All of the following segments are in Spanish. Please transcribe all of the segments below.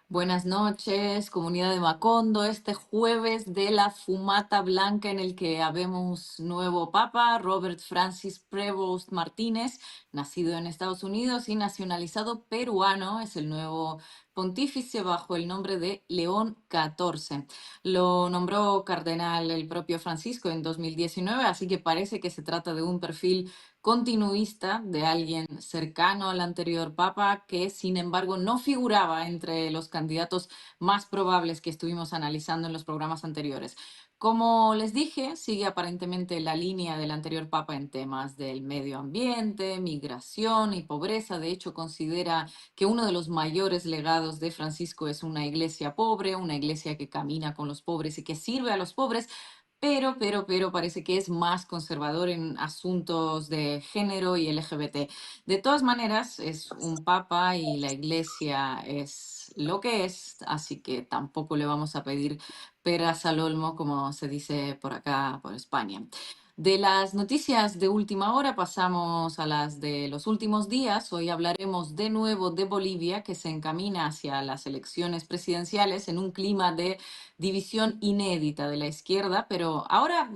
Buenas noches, comunidad de Macondo. Este jueves de la fumata blanca en el que habemos nuevo papa, Robert Francis Prevost Martínez, nacido en Estados Unidos y nacionalizado peruano, es el nuevo pontífice bajo el nombre de León XIV. Lo nombró cardenal el propio Francisco en 2019, así que parece que se trata de un perfil continuista de alguien cercano al anterior papa, que sin embargo no figuraba entre los candidatos más probables que estuvimos analizando en los programas anteriores. Como les dije, sigue aparentemente la línea del anterior papa en temas del medio ambiente, migración y pobreza. De hecho, considera que uno de los mayores legados de Francisco es una iglesia pobre, una iglesia que camina con los pobres y que sirve a los pobres, pero parece que es más conservador en asuntos de género y LGBT. De todas maneras, es un papa y la iglesia es lo que es, así que tampoco le vamos a pedir peras al olmo, como se dice por acá, por España. De las noticias de última hora pasamos a las de los últimos días. Hoy hablaremos de nuevo de Bolivia, que se encamina hacia las elecciones presidenciales en un clima de división inédita de la izquierda, pero ahora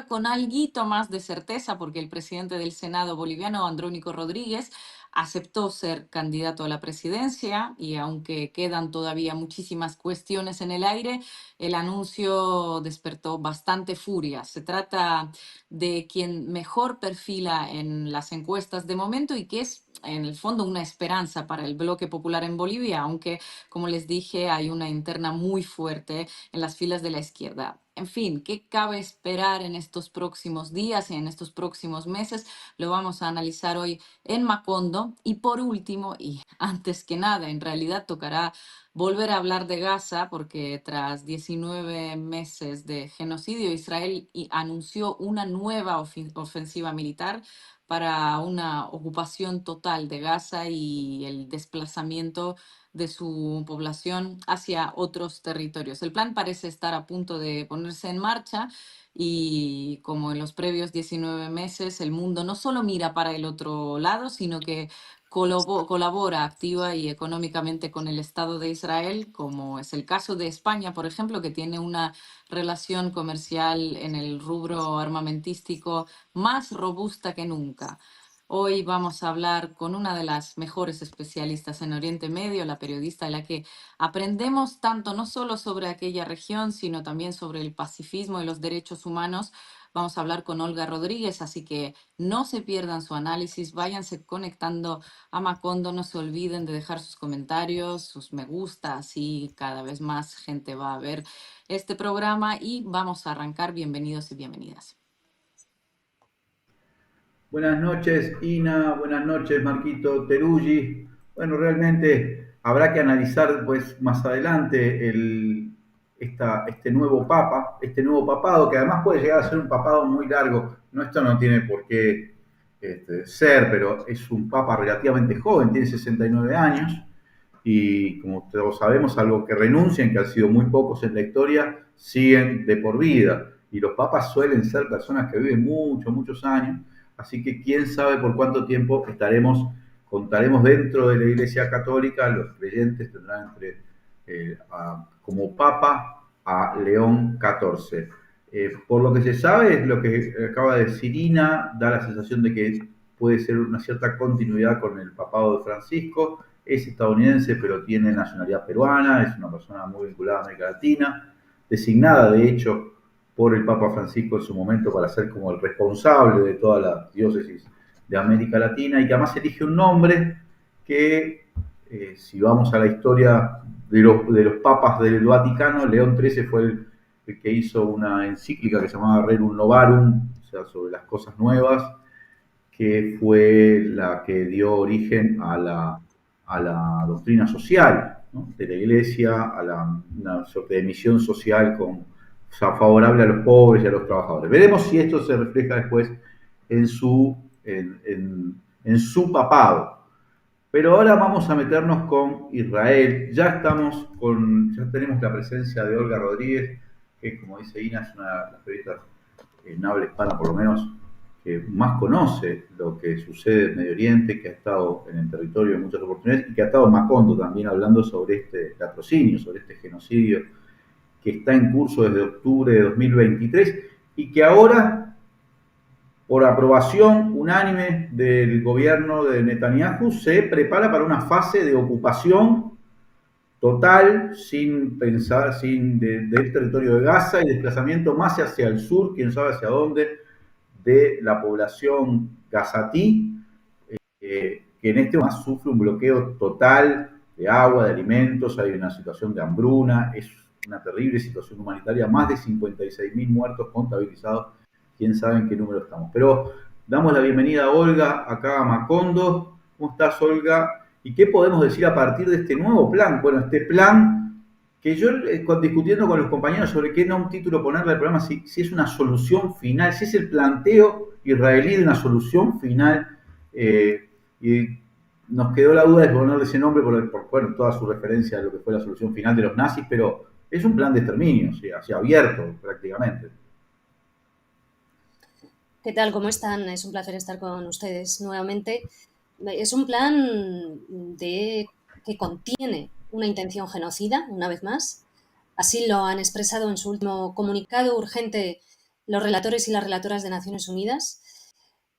con alguito más de certeza, porque el presidente del Senado boliviano, Andrónico Rodríguez, aceptó ser candidato a la presidencia y aunque quedan todavía muchísimas cuestiones en el aire, el anuncio despertó bastante furia. Se trata de quien mejor perfila en las encuestas de momento y que es en el fondo una esperanza para el bloque popular en Bolivia, aunque, como les dije, hay una interna muy fuerte en las filas de la izquierda. En fin, ¿qué cabe esperar en estos próximos días y en estos próximos meses? Lo vamos a analizar hoy en Macondo. Y por último, y antes que nada, en realidad tocará volver a hablar de Gaza porque tras 19 meses de genocidio, Israel anunció una nueva ofensiva militar para una ocupación total de Gaza y el desplazamiento de su población hacia otros territorios. El plan parece estar a punto de ponerse en marcha y como en los previos 19 meses, el mundo no solo mira para el otro lado, sino que colabora activa y económicamente con el Estado de Israel, como es el caso de España, por ejemplo, que tiene una relación comercial en el rubro armamentístico más robusta que nunca. Hoy vamos a hablar con una de las mejores especialistas en Oriente Medio, la periodista de la que aprendemos tanto no solo sobre aquella región, sino también sobre el pacifismo y los derechos humanos. Vamos a hablar con Olga Rodríguez, así que no se pierdan su análisis, váyanse conectando a Macondo, no se olviden de dejar sus comentarios, sus me gusta, así cada vez más gente va a ver este programa y vamos a arrancar. Bienvenidos y bienvenidas. Buenas noches, Ina. Buenas noches, Marquito Teruggi. Bueno, realmente habrá que analizar pues, más adelante este nuevo papa, este nuevo papado, que además puede llegar a ser un papado muy largo. No, esto no tiene por qué ser, pero es un papa relativamente joven, tiene 69 años, y como todos sabemos, algo que renuncian, que han sido muy pocos en la historia, siguen de por vida. Y los papas suelen ser personas que viven muchos años, así que quién sabe por cuánto tiempo contaremos dentro de la Iglesia Católica. Los creyentes tendrán como papa a León XIV. Por lo que se sabe, lo que acaba de decir Ina, da la sensación de que puede ser una cierta continuidad con el papado de Francisco. Es estadounidense, pero tiene nacionalidad peruana, es una persona muy vinculada a América Latina, designada de hecho por el Papa Francisco en su momento para ser como el responsable de toda la diócesis de América Latina, y que además elige un nombre que, si vamos a la historia de los papas del Vaticano, León XIII fue el que hizo una encíclica que se llamaba Rerum Novarum, o sea, sobre las cosas nuevas, que fue la que dio origen a la doctrina social, ¿no?, de la Iglesia, a una suerte de misión social o sea, favorable a los pobres y a los trabajadores. Veremos si esto se refleja después en su papado. Pero ahora vamos a meternos con Israel. Ya tenemos la presencia de Olga Rodríguez, que como dice Ina, es una de las periodistas en habla hispana, por lo menos, que más conoce lo que sucede en Medio Oriente, que ha estado en el territorio en muchas oportunidades y que ha estado en Macondo también hablando sobre este latrocinio, sobre este genocidio que está en curso desde octubre de 2023 y que ahora, por aprobación unánime del gobierno de Netanyahu, se prepara para una fase de ocupación total, sin pensar, del territorio de Gaza y desplazamiento más hacia el sur, quién sabe hacia dónde, de la población gazatí, que en este momento sufre un bloqueo total de agua, de alimentos, hay una situación de hambruna, es una terrible situación humanitaria, más de 56.000 muertos contabilizados, quién sabe en qué número estamos. Pero damos la bienvenida a Olga acá a Macondo. ¿Cómo estás, Olga? ¿Y qué podemos decir a partir de este nuevo plan? Bueno, este plan que yo discutiendo con los compañeros sobre qué no un título ponerle al programa, si es una solución final, si es el planteo israelí de una solución final, y nos quedó la duda de ponerle ese nombre por bueno, toda su referencia a lo que fue la solución final de los nazis, pero es un plan de exterminio, ¿sí? Así abierto prácticamente. ¿Qué tal? ¿Cómo están? Es un placer estar con ustedes nuevamente. Es un plan que contiene una intención genocida, una vez más. Así lo han expresado en su último comunicado urgente los relatores y las relatoras de Naciones Unidas,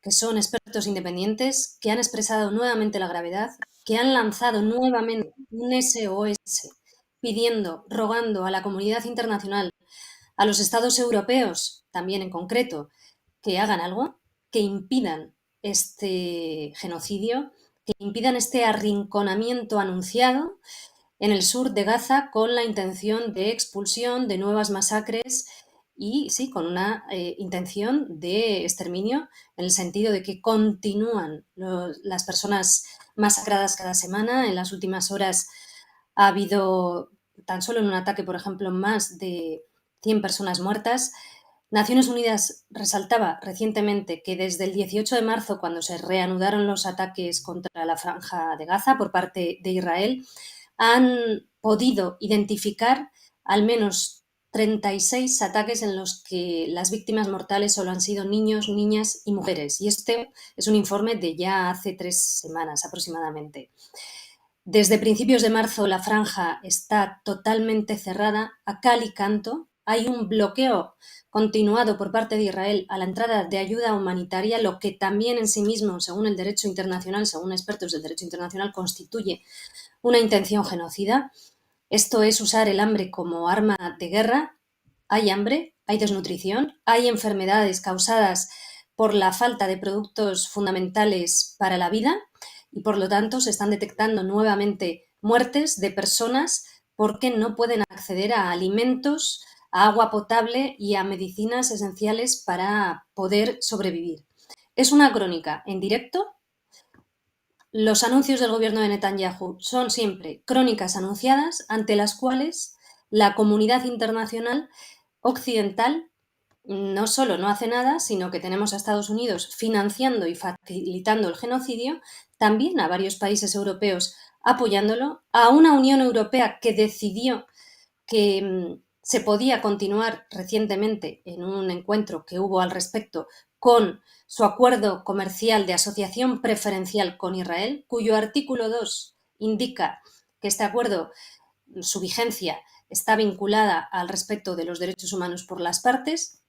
que son expertos independientes, que han expresado nuevamente la gravedad, que han lanzado nuevamente un SOS pidiendo, rogando a la comunidad internacional, a los estados europeos también en concreto, que hagan algo, que impidan este genocidio, que impidan este arrinconamiento anunciado en el sur de Gaza con la intención de expulsión, de nuevas masacres y sí, con una intención de exterminio en el sentido de que continúan las personas masacradas cada semana. En las últimas horas ha habido, tan solo en un ataque, por ejemplo, más de 100 personas muertas. Naciones Unidas resaltaba recientemente que desde el 18 de marzo, cuando se reanudaron los ataques contra la Franja de Gaza por parte de Israel, han podido identificar al menos 36 ataques en los que las víctimas mortales solo han sido niños, niñas y mujeres. Y este es un informe de ya hace 3 semanas aproximadamente. Desde principios de marzo la franja está totalmente cerrada a cal y canto. Hay un bloqueo continuado por parte de Israel a la entrada de ayuda humanitaria, lo que también en sí mismo, según el derecho internacional, según expertos del derecho internacional, constituye una intención genocida. Esto es usar el hambre como arma de guerra. Hay hambre, hay desnutrición, hay enfermedades causadas por la falta de productos fundamentales para la vida y por lo tanto se están detectando nuevamente muertes de personas porque no pueden acceder a alimentos, a agua potable y a medicinas esenciales para poder sobrevivir. Es una crónica en directo. Los anuncios del gobierno de Netanyahu son siempre crónicas anunciadas ante las cuales la comunidad internacional occidental no solo no hace nada, sino que tenemos a Estados Unidos financiando y facilitando el genocidio, también a varios países europeos apoyándolo, a una Unión Europea que decidió que se podía continuar recientemente en un encuentro que hubo al respecto con su acuerdo comercial de asociación preferencial con Israel, cuyo artículo 2 indica que este acuerdo, su vigencia, está vinculada al respeto de los derechos humanos por las partes.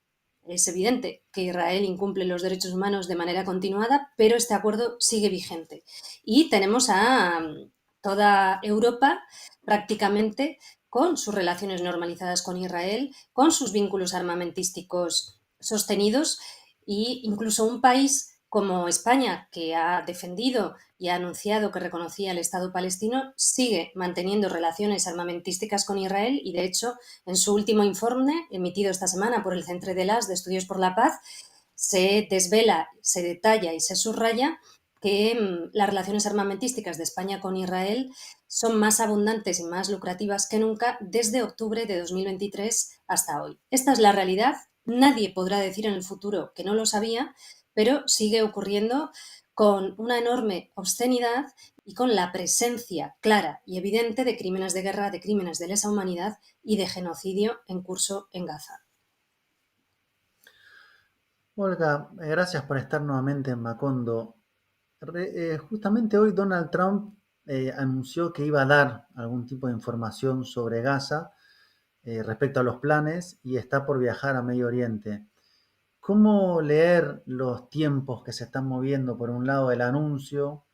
Es evidente que Israel incumple los derechos humanos de manera continuada, pero este acuerdo sigue vigente. Y tenemos a toda Europa prácticamente con sus relaciones normalizadas con Israel, con sus vínculos armamentísticos sostenidos e incluso un país como España, que ha defendido y ha anunciado que reconocía el Estado palestino, sigue manteniendo relaciones armamentísticas con Israel y, de hecho, en su último informe, emitido esta semana por el Centre de las de Estudios por la Paz, se desvela, se detalla y se subraya que las relaciones armamentísticas de España con Israel son más abundantes y más lucrativas que nunca desde octubre de 2023 hasta hoy. Esta es la realidad. Nadie podrá decir en el futuro que no lo sabía, pero sigue ocurriendo con una enorme obscenidad y con la presencia clara y evidente de crímenes de guerra, de crímenes de lesa humanidad y de genocidio en curso en Gaza. Olga, gracias por estar nuevamente en Macondo. Justamente hoy Donald Trump anunció que iba a dar algún tipo de información sobre Gaza respecto a los planes y está por viajar a Medio Oriente. ¿Cómo leer los tiempos que se están moviendo? Por un lado, el anuncio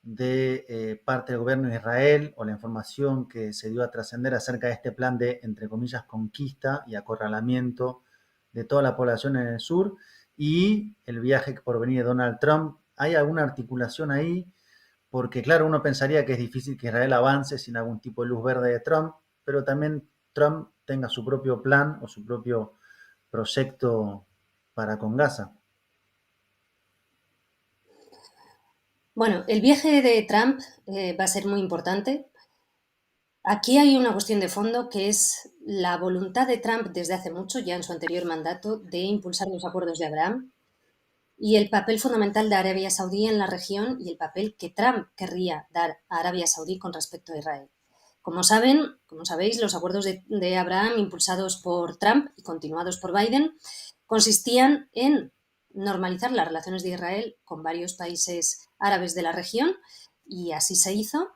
de parte del gobierno de Israel o la información que se dio a trascender acerca de este plan de, entre comillas, conquista y acorralamiento de toda la población en el sur y el viaje por venir de Donald Trump. ¿Hay alguna articulación ahí? Porque claro, uno pensaría que es difícil que Israel avance sin algún tipo de luz verde de Trump, pero también Trump tenga su propio plan o su propio proyecto para con Gaza. Bueno, el viaje de Trump va a ser muy importante. Aquí hay una cuestión de fondo que es la voluntad de Trump desde hace mucho, ya en su anterior mandato, de impulsar los acuerdos de Abraham y el papel fundamental de Arabia Saudí en la región y el papel que Trump querría dar a Arabia Saudí con respecto a Israel. Como saben, como sabéis, los acuerdos de Abraham impulsados por Trump y continuados por Biden consistían en normalizar las relaciones de Israel con varios países árabes de la región y así se hizo.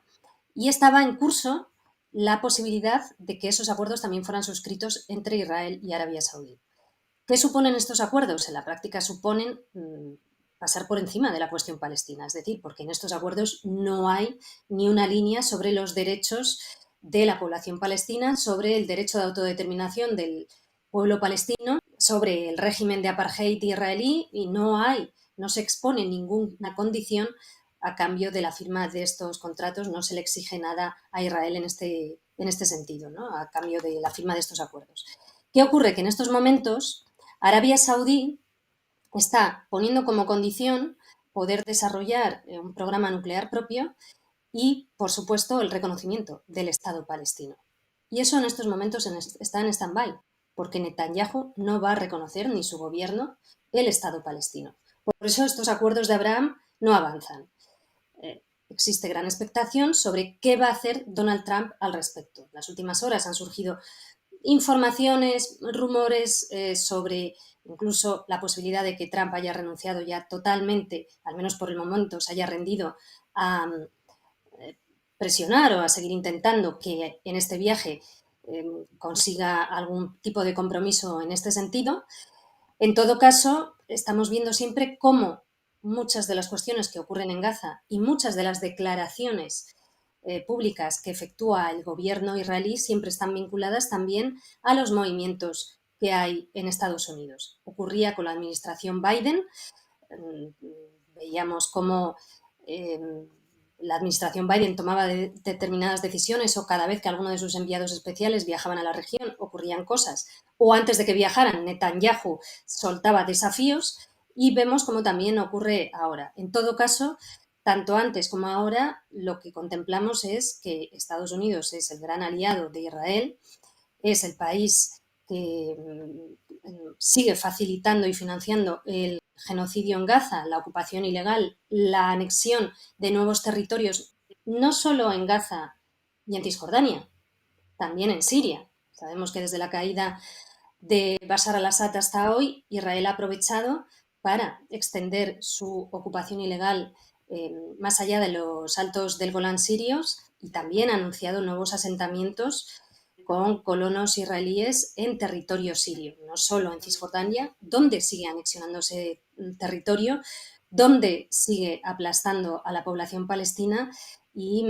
Y estaba en curso la posibilidad de que esos acuerdos también fueran suscritos entre Israel y Arabia Saudí. ¿Qué suponen estos acuerdos? En la práctica suponen pasar por encima de la cuestión palestina, es decir, porque en estos acuerdos no hay ni una línea sobre los derechos de la población palestina, sobre el derecho de autodeterminación del pueblo palestino, sobre el régimen de apartheid israelí y no se expone ninguna condición a cambio de la firma de estos contratos, no se le exige nada a Israel en este sentido, ¿no? A cambio de la firma de estos acuerdos. ¿Qué ocurre? Que en estos momentos Arabia Saudí está poniendo como condición poder desarrollar un programa nuclear propio y, por supuesto, el reconocimiento del Estado palestino. Y eso en estos momentos está en stand-by, porque Netanyahu no va a reconocer ni su gobierno el Estado palestino. Por eso estos acuerdos de Abraham no avanzan. Existe gran expectación sobre qué va a hacer Donald Trump al respecto. En las últimas horas han surgido informaciones, rumores sobre incluso la posibilidad de que Trump haya renunciado ya totalmente, al menos por el momento, se haya rendido a presionar o a seguir intentando que en este viaje consiga algún tipo de compromiso en este sentido. En todo caso, estamos viendo siempre cómo muchas de las cuestiones que ocurren en Gaza y muchas de las declaraciones públicas que efectúa el gobierno israelí siempre están vinculadas también a los movimientos que hay en Estados Unidos. Ocurría con la administración Biden, veíamos cómo la administración Biden tomaba determinadas decisiones o cada vez que alguno de sus enviados especiales viajaban a la región ocurrían cosas, o antes de que viajaran Netanyahu soltaba desafíos y vemos cómo también ocurre ahora. En todo caso, tanto antes como ahora, lo que contemplamos es que Estados Unidos es el gran aliado de Israel, es el país que sigue facilitando y financiando el genocidio en Gaza, la ocupación ilegal, la anexión de nuevos territorios, no solo en Gaza y en Cisjordania, también en Siria. Sabemos que desde la caída de Bashar al-Assad hasta hoy, Israel ha aprovechado para extender su ocupación ilegal más allá de los altos del Golán sirios y también ha anunciado nuevos asentamientos con colonos israelíes en territorio sirio, no solo en Cisjordania, donde sigue anexionándose territorio, donde sigue aplastando a la población palestina y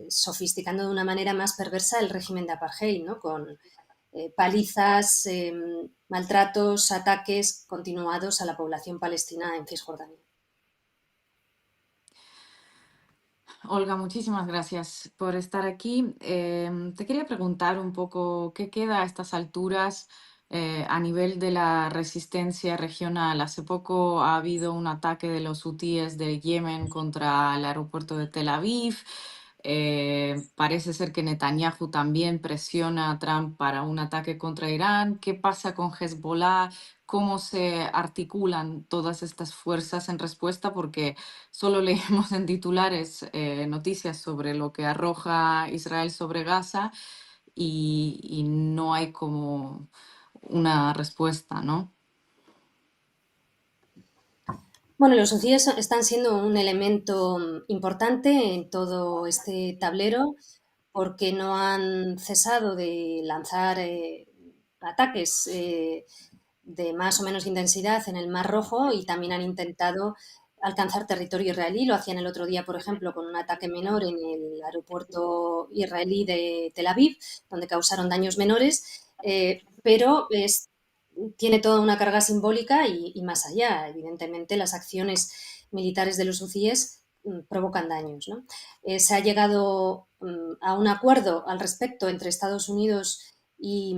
sofisticando de una manera más perversa el régimen de apartheid, ¿no? Con palizas, maltratos, ataques continuados a la población palestina en Cisjordania. Olga, muchísimas gracias por estar aquí. Te quería preguntar un poco qué queda a estas alturas a nivel de la resistencia regional. Hace poco ha habido un ataque de los hutíes de Yemen contra el aeropuerto de Tel Aviv. Parece ser que Netanyahu también presiona a Trump para un ataque contra Irán. ¿Qué pasa con Hezbollah? ¿Cómo se articulan todas estas fuerzas en respuesta? Porque solo leemos en titulares noticias sobre lo que arroja Israel sobre Gaza y no hay como una respuesta, ¿no? Bueno, los hutíes están siendo un elemento importante en todo este tablero porque no han cesado de lanzar ataques de más o menos intensidad en el Mar Rojo y también han intentado alcanzar territorio israelí. Lo hacían el otro día, por ejemplo, con un ataque menor en el aeropuerto israelí de Tel Aviv, donde causaron daños menores, pero tiene toda una carga simbólica y más allá. Evidentemente, las acciones militares de los hutíes provocan daños, ¿no? Se ha llegado a un acuerdo al respecto entre Estados Unidos y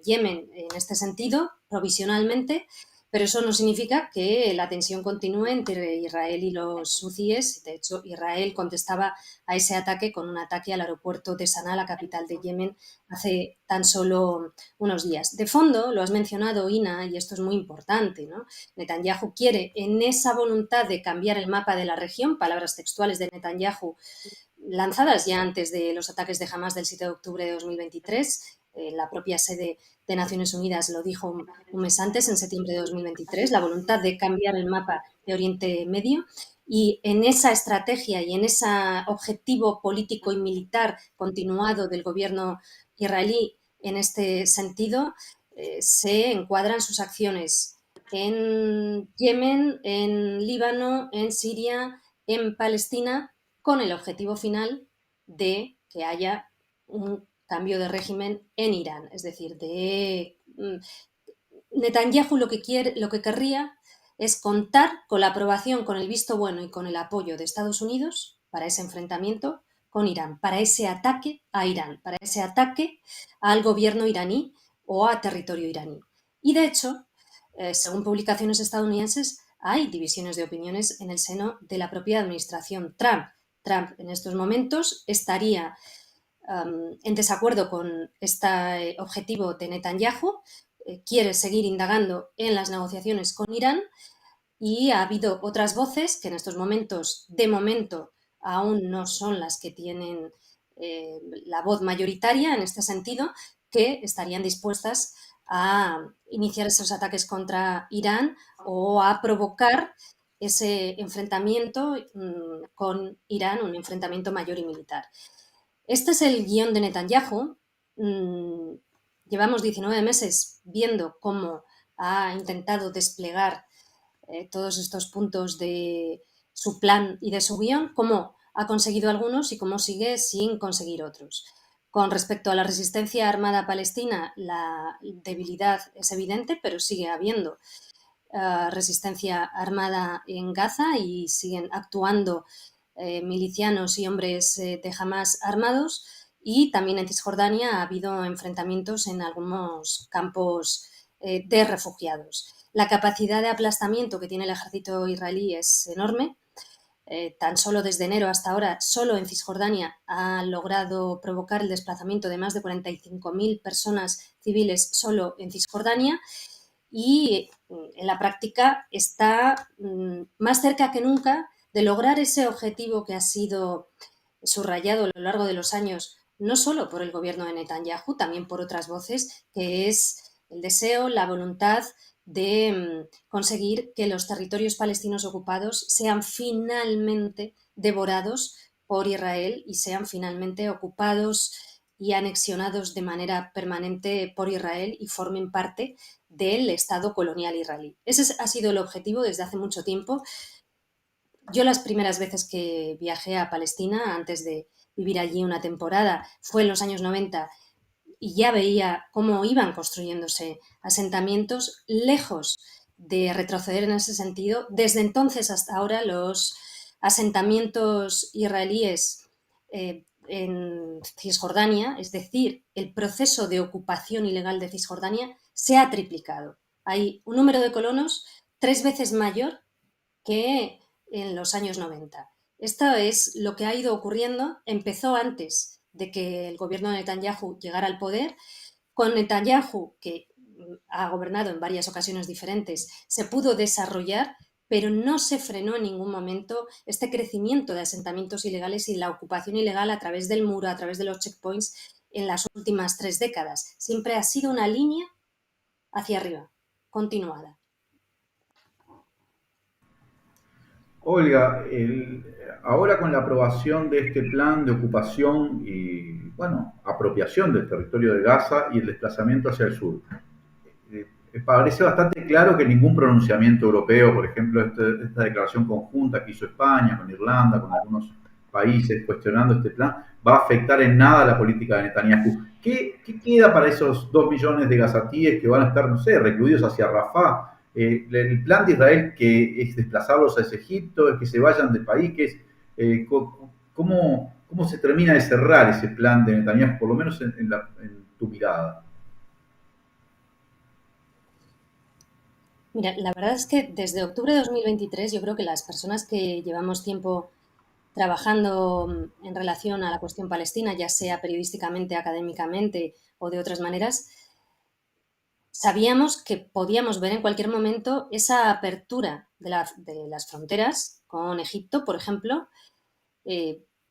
Yemen en este sentido, provisionalmente, pero eso no significa que la tensión continúe entre Israel y los hutíes. De hecho, Israel contestaba a ese ataque con un ataque al aeropuerto de Sanaa, la capital de Yemen, hace tan solo unos días. De fondo, lo has mencionado, Ina, y esto es muy importante, ¿no? Netanyahu quiere, en esa voluntad de cambiar el mapa de la región, palabras textuales de Netanyahu, lanzadas ya antes de los ataques de Hamas del 7 de octubre de 2023, la propia sede de Naciones Unidas lo dijo un mes antes, en septiembre de 2023, la voluntad de cambiar el mapa de Oriente Medio. Y en esa estrategia y en ese objetivo político y militar continuado del gobierno israelí en este sentido, se encuadran sus acciones en Yemen, en Líbano, en Siria, en Palestina, con el objetivo final de que haya un cambio de régimen en Irán. Es decir, Netanyahu lo que querría es contar con la aprobación, con el visto bueno y con el apoyo de Estados Unidos para ese enfrentamiento con Irán, para ese ataque a Irán, para ese ataque al gobierno iraní o a territorio iraní. Y de hecho, según publicaciones estadounidenses, hay divisiones de opiniones en el seno de la propia administración Trump. Trump en estos momentos estaría en desacuerdo con este objetivo de Netanyahu, quiere seguir indagando en las negociaciones con Irán y ha habido otras voces que en estos momentos, de momento, aún no son las que tienen la voz mayoritaria en este sentido, que estarían dispuestas a iniciar esos ataques contra Irán o a provocar ese enfrentamiento con Irán, un enfrentamiento mayor y militar. Este es el guión de Netanyahu. Llevamos 19 meses viendo cómo ha intentado desplegar todos estos puntos de su plan y de su guión, cómo ha conseguido algunos y cómo sigue sin conseguir otros. Con respecto a la resistencia armada palestina, la debilidad es evidente, pero sigue habiendo resistencia armada en Gaza y siguen actuando milicianos y hombres de Hamas armados, y también en Cisjordania ha habido enfrentamientos en algunos campos de refugiados. La capacidad de aplastamiento que tiene el ejército israelí es enorme. Tan solo desde enero hasta ahora, solo en Cisjordania ha logrado provocar el desplazamiento de más de 45.000 personas civiles solo en Cisjordania, y en la práctica está más cerca que nunca de lograr ese objetivo que ha sido subrayado a lo largo de los años, no solo por el gobierno de Netanyahu, también por otras voces, que es el deseo, la voluntad de conseguir que los territorios palestinos ocupados sean finalmente devorados por Israel y sean finalmente ocupados y anexionados de manera permanente por Israel y formen parte del Estado colonial israelí. Ese ha sido el objetivo desde hace mucho tiempo. Yo las primeras veces que viajé a Palestina, antes de vivir allí una temporada, fue en los años 90, y ya veía cómo iban construyéndose asentamientos lejos de retroceder en ese sentido. Desde entonces hasta ahora los asentamientos israelíes en Cisjordania, es decir, el proceso de ocupación ilegal de Cisjordania, se ha triplicado. Hay un número de colonos 3 veces mayor que en los años 90. Esto es lo que ha ido ocurriendo. Empezó antes de que el gobierno de Netanyahu llegara al poder. Con Netanyahu, que ha gobernado en varias ocasiones diferentes, se pudo desarrollar, pero no se frenó en ningún momento este crecimiento de asentamientos ilegales y la ocupación ilegal a través del muro, a través de los checkpoints en las últimas 3 décadas. Siempre ha sido una línea hacia arriba, continuada. Olga, ahora con la aprobación de este plan de ocupación y, bueno, apropiación del territorio de Gaza y el desplazamiento hacia el sur, parece bastante claro que ningún pronunciamiento europeo, por ejemplo, esta declaración conjunta que hizo España con Irlanda, con algunos países cuestionando este plan, va a afectar en nada la política de Netanyahu. ¿Qué queda para esos 2 millones de gazatíes que van a estar, no sé, recluidos hacia Rafah? El plan de Israel que es desplazarlos hacia Egipto, es que se vayan del país, ¿cómo se termina de cerrar ese plan de Netanyahu, por lo menos en tu mirada? Mira, la verdad es que desde octubre de 2023 yo creo que las personas que llevamos tiempo trabajando en relación a la cuestión palestina, ya sea periodísticamente, académicamente o de otras maneras, sabíamos que podíamos ver en cualquier momento esa apertura de las fronteras con Egipto, por ejemplo,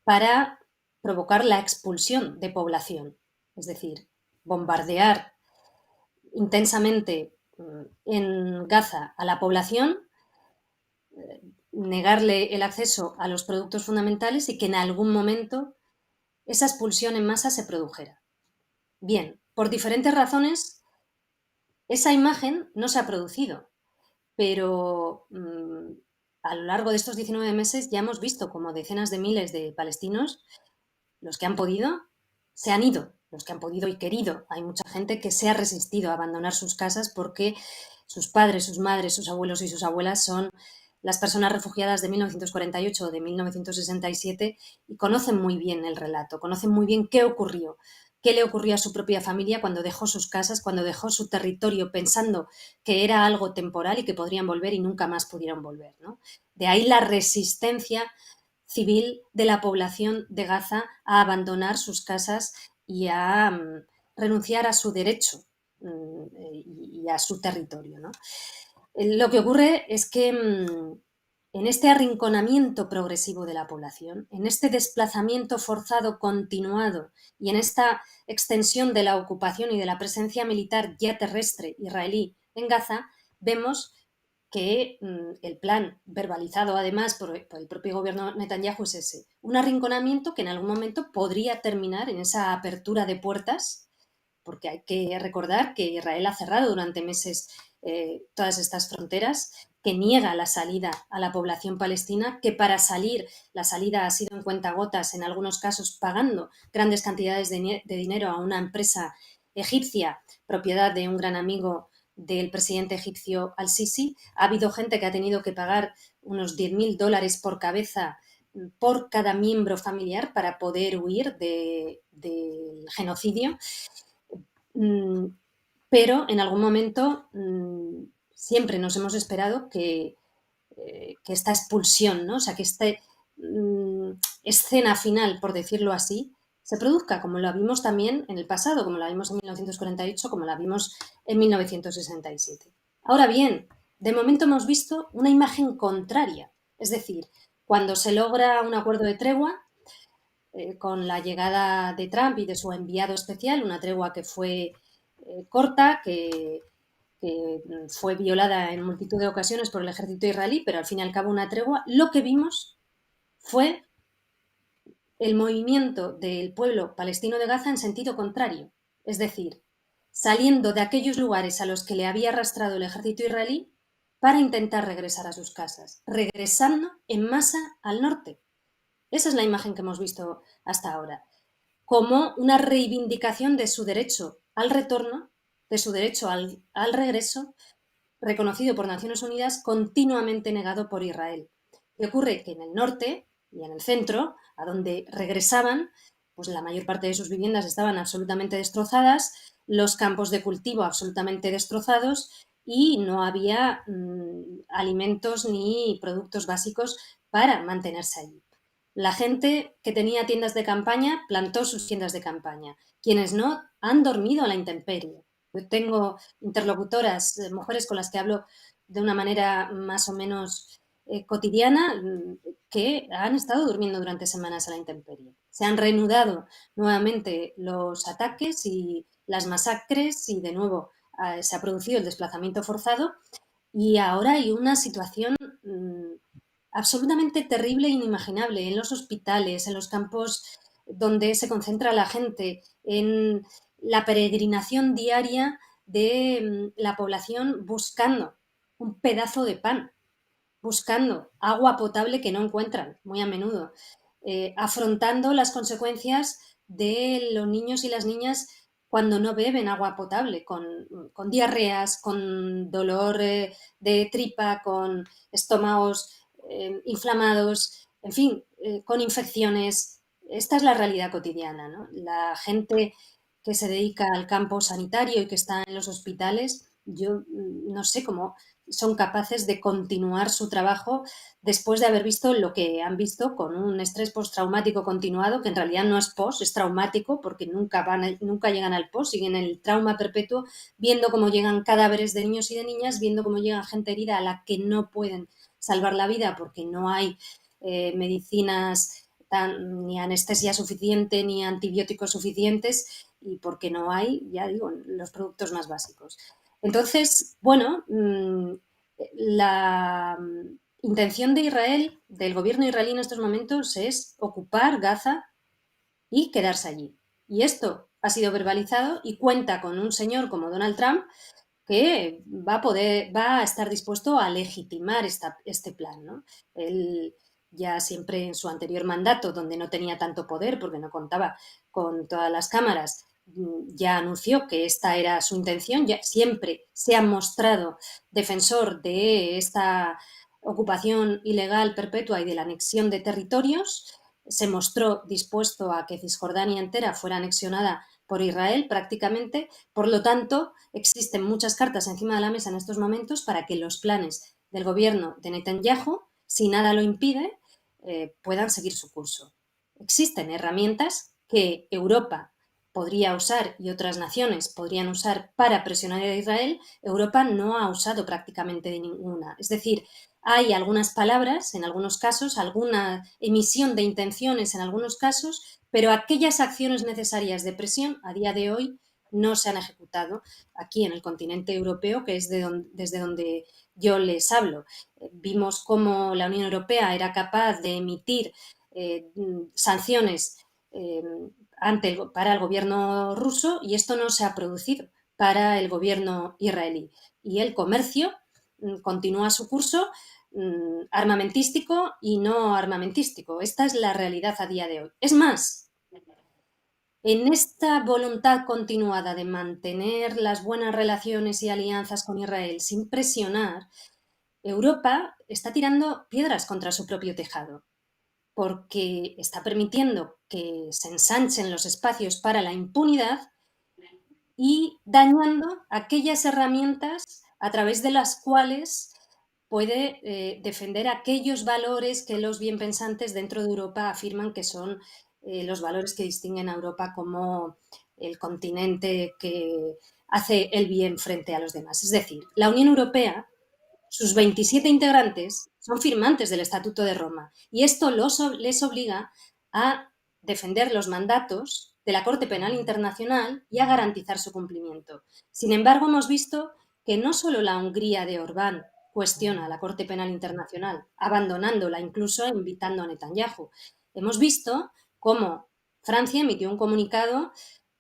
para provocar la expulsión de población, es decir, bombardear intensamente en Gaza a la población, negarle el acceso a los productos fundamentales y que en algún momento esa expulsión en masa se produjera. Bien, por diferentes razones, esa imagen no se ha producido, pero a lo largo de estos 19 meses ya hemos visto como decenas de miles de palestinos, los que han podido, se han ido, los que han podido y querido. Hay mucha gente que se ha resistido a abandonar sus casas porque sus padres, sus madres, sus abuelos y sus abuelas son las personas refugiadas de 1948 o de 1967 y conocen muy bien el relato, conocen muy bien qué ocurrió, qué le ocurrió a su propia familia cuando dejó sus casas, cuando dejó su territorio pensando que era algo temporal y que podrían volver y nunca más pudieron volver, ¿no? De ahí la resistencia civil de la población de Gaza a abandonar sus casas y a renunciar a su derecho y a su territorio, ¿no? Lo que ocurre es que en este arrinconamiento progresivo de la población, en este desplazamiento forzado continuado y en esta extensión de la ocupación y de la presencia militar ya terrestre israelí en Gaza, vemos que el plan verbalizado además por el propio gobierno Netanyahu es ese, un arrinconamiento que en algún momento podría terminar en esa apertura de puertas, porque hay que recordar que Israel ha cerrado durante meses todas estas fronteras, que niega la salida a la población palestina, que para salir la salida ha sido en cuentagotas, en algunos casos pagando grandes cantidades de dinero a una empresa egipcia, propiedad de un gran amigo del presidente egipcio al-Sisi. Ha habido gente que ha tenido que pagar unos $10.000 por cabeza por cada miembro familiar para poder huir del genocidio. Pero en algún momento siempre nos hemos esperado que esta expulsión, ¿no? O sea, que esta escena final, por decirlo así, se produzca, como la vimos también en el pasado, como la vimos en 1948, como la vimos en 1967. Ahora bien, de momento hemos visto una imagen contraria, es decir, cuando se logra un acuerdo de tregua, con la llegada de Trump y de su enviado especial, una tregua que fue corta, que fue violada en multitud de ocasiones por el ejército israelí, pero al fin y al cabo una tregua, lo que vimos fue el movimiento del pueblo palestino de Gaza en sentido contrario, es decir, saliendo de aquellos lugares a los que le había arrastrado el ejército israelí para intentar regresar a sus casas, regresando en masa al norte. Esa es la imagen que hemos visto hasta ahora, como una reivindicación de su derecho al retorno, de su derecho al regreso, reconocido por Naciones Unidas, continuamente negado por Israel. Y ocurre que en el norte y en el centro, a donde regresaban, pues la mayor parte de sus viviendas estaban absolutamente destrozadas, los campos de cultivo absolutamente destrozados y no había alimentos ni productos básicos para mantenerse allí. La gente que tenía tiendas de campaña plantó sus tiendas de campaña. Quienes no han dormido a la intemperie. Yo tengo interlocutoras, mujeres con las que hablo de una manera más o menos cotidiana, que han estado durmiendo durante semanas a la intemperie. Se han reanudado nuevamente los ataques y las masacres y de nuevo se ha producido el desplazamiento forzado y ahora hay una situación absolutamente terrible e inimaginable en los hospitales, en los campos donde se concentra la gente, en la peregrinación diaria de la población buscando un pedazo de pan, buscando agua potable que no encuentran muy a menudo, afrontando las consecuencias de los niños y las niñas cuando no beben agua potable, con diarreas, con dolor de tripa, con estómagos inflamados, en fin, con infecciones. Esta es la realidad cotidiana, ¿no? La gente que se dedica al campo sanitario y que está en los hospitales, yo no sé cómo son capaces de continuar su trabajo después de haber visto lo que han visto, con un estrés postraumático continuado, que en realidad no es post, es traumático, porque nunca llegan al post, siguen en el trauma perpetuo, viendo cómo llegan cadáveres de niños y de niñas, viendo cómo llega gente herida a la que no pueden salvar la vida porque no hay medicinas ni anestesia suficiente ni antibióticos suficientes, y porque no hay, ya digo, los productos más básicos. Entonces, bueno, la intención de Israel, del gobierno israelí en estos momentos, es ocupar Gaza y quedarse allí. Y esto ha sido verbalizado y cuenta con un señor como Donald Trump, que va a estar dispuesto a legitimar este plan, ¿no? Él ya siempre en su anterior mandato, donde no tenía tanto poder porque no contaba con todas las cámaras, ya anunció que esta era su intención, ya siempre se ha mostrado defensor de esta ocupación ilegal perpetua y de la anexión de territorios, se mostró dispuesto a que Cisjordania entera fuera anexionada por Israel prácticamente. Por lo tanto, existen muchas cartas encima de la mesa en estos momentos para que los planes del gobierno de Netanyahu, si nada lo impide, puedan seguir su curso. Existen herramientas que Europa podría usar y otras naciones podrían usar para presionar a Israel. Europa no ha usado prácticamente de ninguna. Es decir, hay algunas palabras en algunos casos, alguna emisión de intenciones en algunos casos, pero aquellas acciones necesarias de presión a día de hoy no se han ejecutado aquí en el continente europeo, que es desde donde yo les hablo. Vimos cómo la Unión Europea era capaz de emitir sanciones para el gobierno ruso, y esto no se ha producido para el gobierno israelí. Y el comercio continúa su curso armamentístico y no armamentístico. Esta es la realidad a día de hoy. Es más, en esta voluntad continuada de mantener las buenas relaciones y alianzas con Israel sin presionar, Europa está tirando piedras contra su propio tejado, porque está permitiendo que se ensanchen los espacios para la impunidad y dañando aquellas herramientas a través de las cuales puede defender aquellos valores que los bienpensantes dentro de Europa afirman que son los valores que distinguen a Europa como el continente que hace el bien frente a los demás. Es decir, la Unión Europea, sus 27 integrantes, son firmantes del Estatuto de Roma, y esto les obliga a defender los mandatos de la Corte Penal Internacional y a garantizar su cumplimiento. Sin embargo, hemos visto que no solo la Hungría de Orbán cuestiona la Corte Penal Internacional, abandonándola, incluso invitando a Netanyahu. Hemos visto cómo Francia emitió un comunicado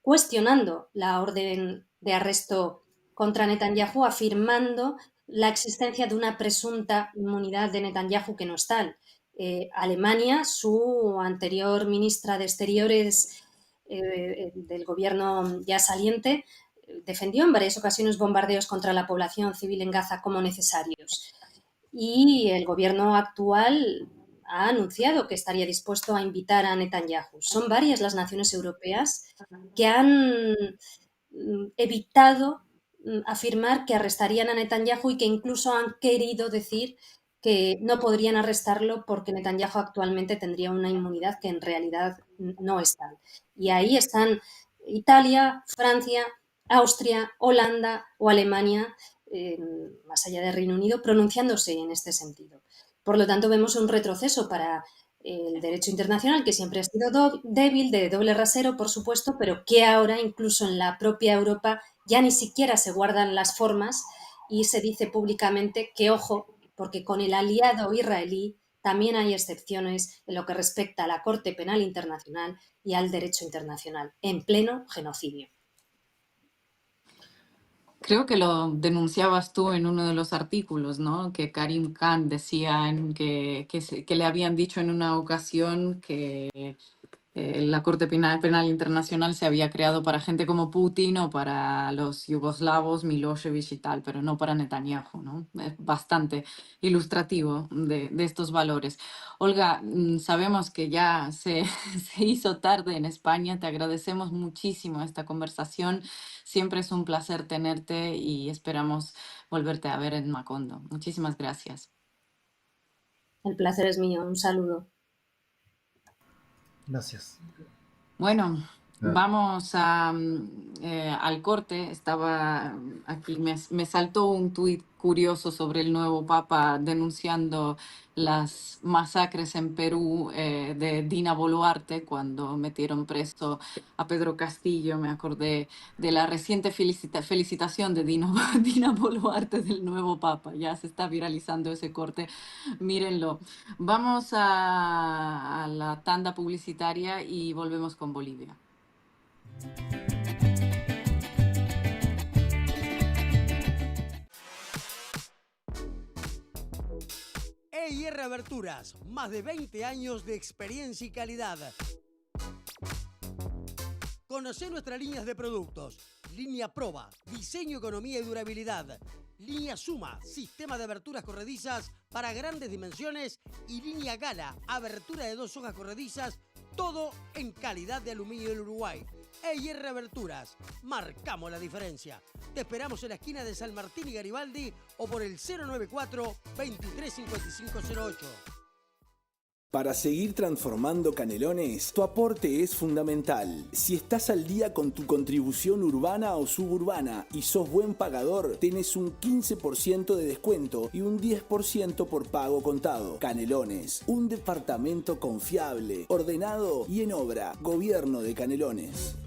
cuestionando la orden de arresto contra Netanyahu, afirmando la existencia de una presunta inmunidad de Netanyahu que no es tal. Alemania, su anterior ministra de Exteriores del gobierno ya saliente, defendió en varias ocasiones bombardeos contra la población civil en Gaza como necesarios. Y el gobierno actual ha anunciado que estaría dispuesto a invitar a Netanyahu. Son varias las naciones europeas que han evitado afirmar que arrestarían a Netanyahu y que incluso han querido decir que no podrían arrestarlo porque Netanyahu actualmente tendría una inmunidad que en realidad no es tal. Y ahí están Italia, Francia, Austria, Holanda o Alemania, más allá de Reino Unido, pronunciándose en este sentido. Por lo tanto, vemos un retroceso para el derecho internacional, que siempre ha sido débil, de doble rasero, por supuesto, pero que ahora, incluso en la propia Europa, ya ni siquiera se guardan las formas y se dice públicamente que, ojo, porque con el aliado israelí también hay excepciones en lo que respecta a la Corte Penal Internacional y al derecho internacional, en pleno genocidio. Creo que lo denunciabas tú en uno de los artículos, ¿no? Que Karim Khan decía que le habían dicho en una ocasión que la Corte Penal Internacional se había creado para gente como Putin o para los yugoslavos, Milosevic y tal, pero no para Netanyahu, ¿no? Es bastante ilustrativo de estos valores. Olga, sabemos que ya se hizo tarde en España. Te agradecemos muchísimo esta conversación. Siempre es un placer tenerte y esperamos volverte a ver en Macondo. Muchísimas gracias. El placer es mío. Un saludo. Gracias. Bueno, Ah, vamos al corte. Estaba aquí, me saltó un tuit curioso sobre el nuevo Papa denunciando las masacres en Perú de Dina Boluarte cuando metieron preso a Pedro Castillo. Me acordé de la reciente felicitación de Dina Boluarte del nuevo Papa. Ya se está viralizando ese corte. Mírenlo. Vamos a la tanda publicitaria y volvemos con Bolivia. EIR Aberturas, más de 20 años de experiencia y calidad. Conoce nuestras líneas de productos. Línea Proba, diseño, economía y durabilidad. Línea Suma, sistema de aberturas corredizas para grandes dimensiones. Y línea Gala, abertura de 2 hojas corredizas. Todo en calidad de aluminio del Uruguay. EIR Aberturas, marcamos la diferencia. Te esperamos en la esquina de San Martín y Garibaldi o por el 094-235508. Para seguir transformando Canelones, tu aporte es fundamental. Si estás al día con tu contribución urbana o suburbana y sos buen pagador, tenés un 15% de descuento y un 10% por pago contado. Canelones, un departamento confiable, ordenado y en obra. Gobierno de Canelones.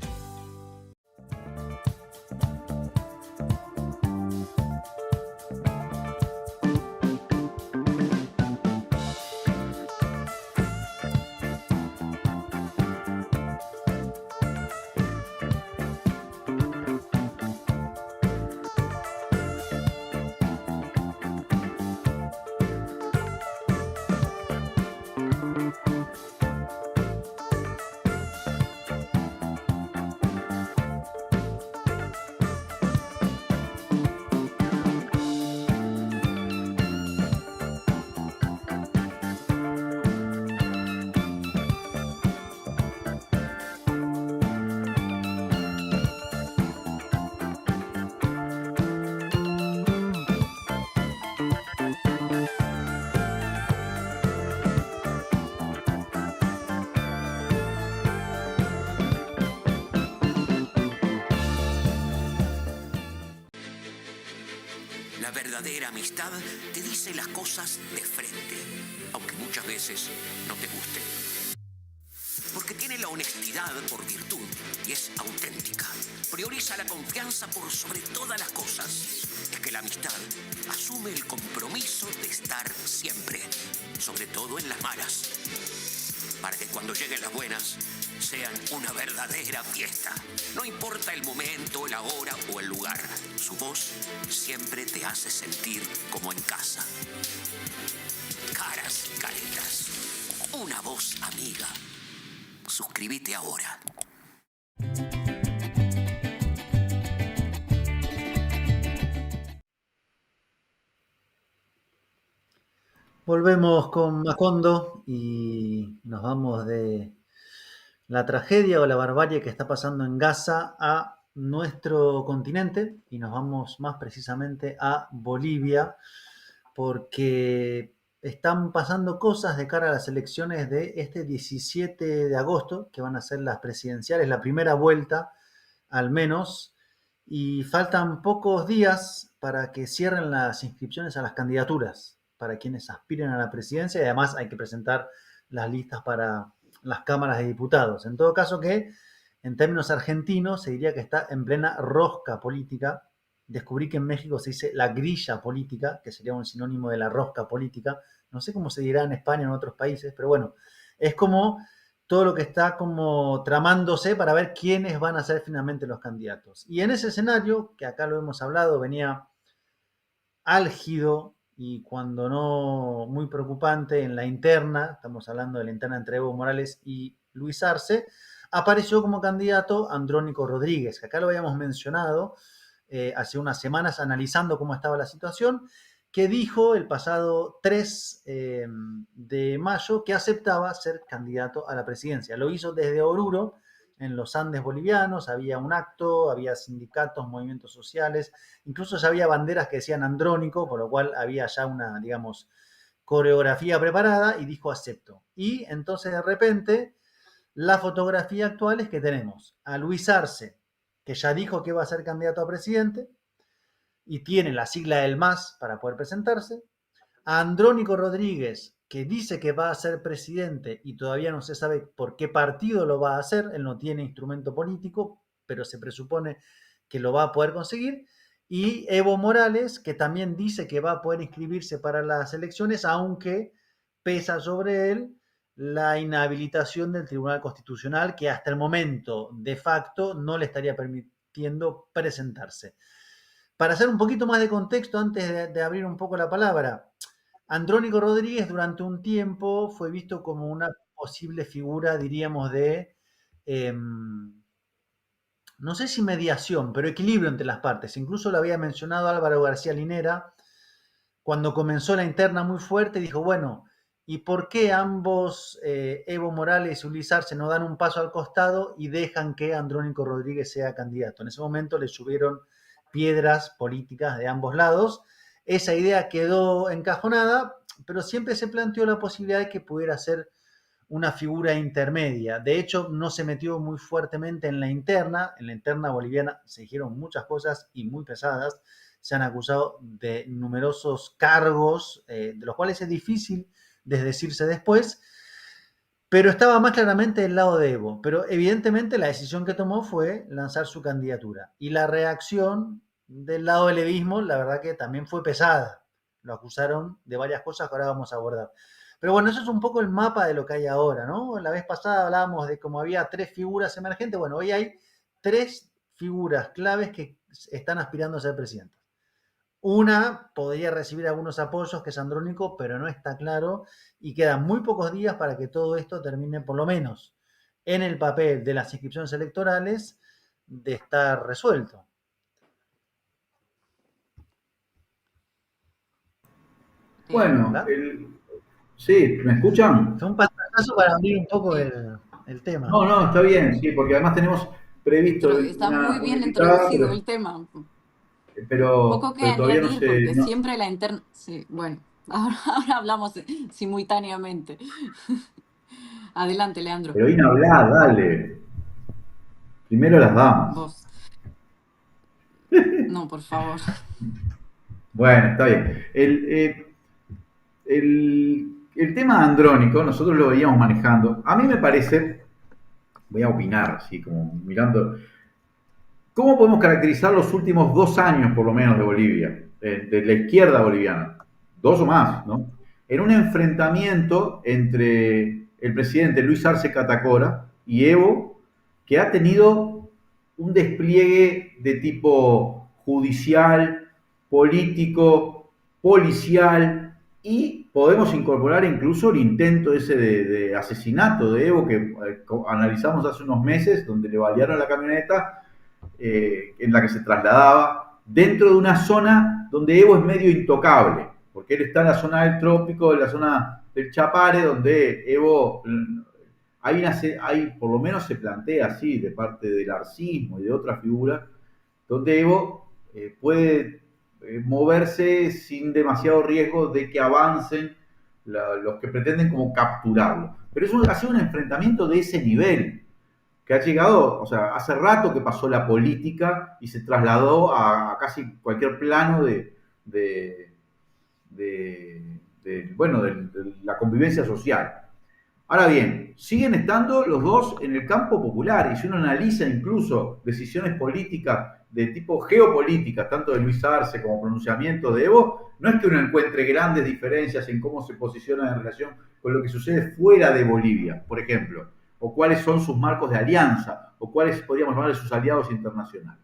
La verdadera amistad te dice las cosas de frente, aunque muchas veces no te gusten. Porque tiene la honestidad por virtud y es auténtica. Prioriza la confianza por sobre todas las cosas. Es que la amistad asume el compromiso de estar siempre, sobre todo en las malas, para que cuando lleguen las buenas sean una verdadera fiesta. No importa el momento, la hora o el lugar, su voz siempre te hace sentir como en casa. Caras y caretas, una voz amiga. Suscríbete ahora. Volvemos con Macondo y nos vamos de la tragedia o la barbarie que está pasando en Gaza a nuestro continente y nos vamos más precisamente a Bolivia porque están pasando cosas de cara a las elecciones de este 17 de agosto, que van a ser las presidenciales, la primera vuelta al menos, y faltan pocos días para que cierren las inscripciones a las candidaturas para quienes aspiren a la presidencia y además hay que presentar las listas para las cámaras de diputados. En todo caso que, en términos argentinos, se diría que está en plena rosca política descubrí que en México se dice la grilla política, que sería un sinónimo de la rosca política. No sé cómo se dirá en España o en otros países, pero bueno, es como todo lo que está como tramándose para ver quiénes van a ser finalmente los candidatos. Y en ese escenario, que acá lo hemos hablado, venía álgido y cuando no muy preocupante en la interna, estamos hablando de la interna entre Evo Morales y Luis Arce, apareció como candidato Andrónico Rodríguez, que acá lo habíamos mencionado hace unas semanas analizando cómo estaba la situación, que dijo el pasado 3 de mayo que aceptaba ser candidato a la presidencia. Lo hizo desde Oruro, en los Andes bolivianos, había un acto, había sindicatos, movimientos sociales, incluso ya había banderas que decían Andrónico, por lo cual había ya una, digamos, coreografía preparada y dijo acepto. Y entonces de repente la fotografía actual es que tenemos a Luis Arce, que ya dijo que va a ser candidato a presidente y tiene la sigla del MAS para poder presentarse, a Andrónico Rodríguez, que dice que va a ser presidente y todavía no se sabe por qué partido lo va a hacer, él no tiene instrumento político, pero se presupone que lo va a poder conseguir, y Evo Morales, que también dice que va a poder inscribirse para las elecciones, aunque pesa sobre él la inhabilitación del Tribunal Constitucional, que hasta el momento, de facto, no le estaría permitiendo presentarse. Para hacer un poquito más de contexto, antes de abrir un poco la palabra, Andrónico Rodríguez durante un tiempo fue visto como una posible figura, diríamos, de, no sé si mediación, pero equilibrio entre las partes. Incluso lo había mencionado Álvaro García Linera cuando comenzó la interna muy fuerte, dijo, bueno, ¿y por qué ambos, Evo Morales y Ulises Arce, no dan un paso al costado y dejan que Andrónico Rodríguez sea candidato? En ese momento le subieron piedras políticas de ambos lados. Esa idea quedó encajonada, pero siempre se planteó la posibilidad de que pudiera ser una figura intermedia. De hecho, no se metió muy fuertemente en la interna. En la interna boliviana se dijeron muchas cosas y muy pesadas. Se han acusado de numerosos cargos, de los cuales es difícil desdecirse después, pero estaba más claramente del lado de Evo. Pero evidentemente la decisión que tomó fue lanzar su candidatura. Y la reacción del lado del evismo, la verdad que también fue pesada. Lo acusaron de varias cosas que ahora vamos a abordar. Pero bueno, eso es un poco el mapa de lo que hay ahora, ¿no? La vez pasada hablábamos de cómo había 3 figuras emergentes. Bueno, hoy hay 3 figuras claves que están aspirando a ser presidentes. Una podría recibir algunos apoyos, que es Andrónico, pero no está claro y quedan muy pocos días para que todo esto termine, por lo menos en el papel de las inscripciones electorales, de estar resuelto. Bueno, sí, ¿me escuchan? Fue un paso para abrir un poco el tema. No, no, está bien, sí, porque además tenemos previsto Pero está muy una bien invitada, introducido el tema. pero Poco que todavía no añadir sé. porque siempre la interna... Sí, bueno, ahora hablamos simultáneamente. Adelante, Leandro. Pero Ina, hablá, dale. Primero las damas. Vos. No, por favor. Bueno, está bien. El tema andrónico, nosotros lo veíamos manejando. A mí me parece, voy a opinar, así como mirando, ¿cómo podemos caracterizar los últimos 2 años, por lo menos, de Bolivia, de la izquierda boliviana? 2 o más, ¿no? En un enfrentamiento entre el presidente Luis Arce Catacora y Evo, que ha tenido un despliegue de tipo judicial, político, policial, y podemos incorporar incluso el intento ese de asesinato de Evo que analizamos hace unos meses, donde le balearon la camioneta en la que se trasladaba, dentro de una zona donde Evo es medio intocable, porque él está en la zona del trópico, en la zona del Chapare, donde Evo, por lo menos se plantea así, de parte del arcismo y de otras figuras, donde Evo puede moverse sin demasiado riesgo de que avancen los que pretenden como capturarlo. Pero ha sido un enfrentamiento de ese nivel, que ha llegado, o sea, hace rato que pasó la política y se trasladó a casi cualquier plano de la convivencia social. Ahora bien, siguen estando los dos en el campo popular y si uno analiza incluso decisiones políticas de tipo geopolítica, tanto de Luis Arce como pronunciamientos de Evo, no es que uno encuentre grandes diferencias en cómo se posiciona en relación con lo que sucede fuera de Bolivia, por ejemplo, o cuáles son sus marcos de alianza, o cuáles podríamos llamar sus aliados internacionales.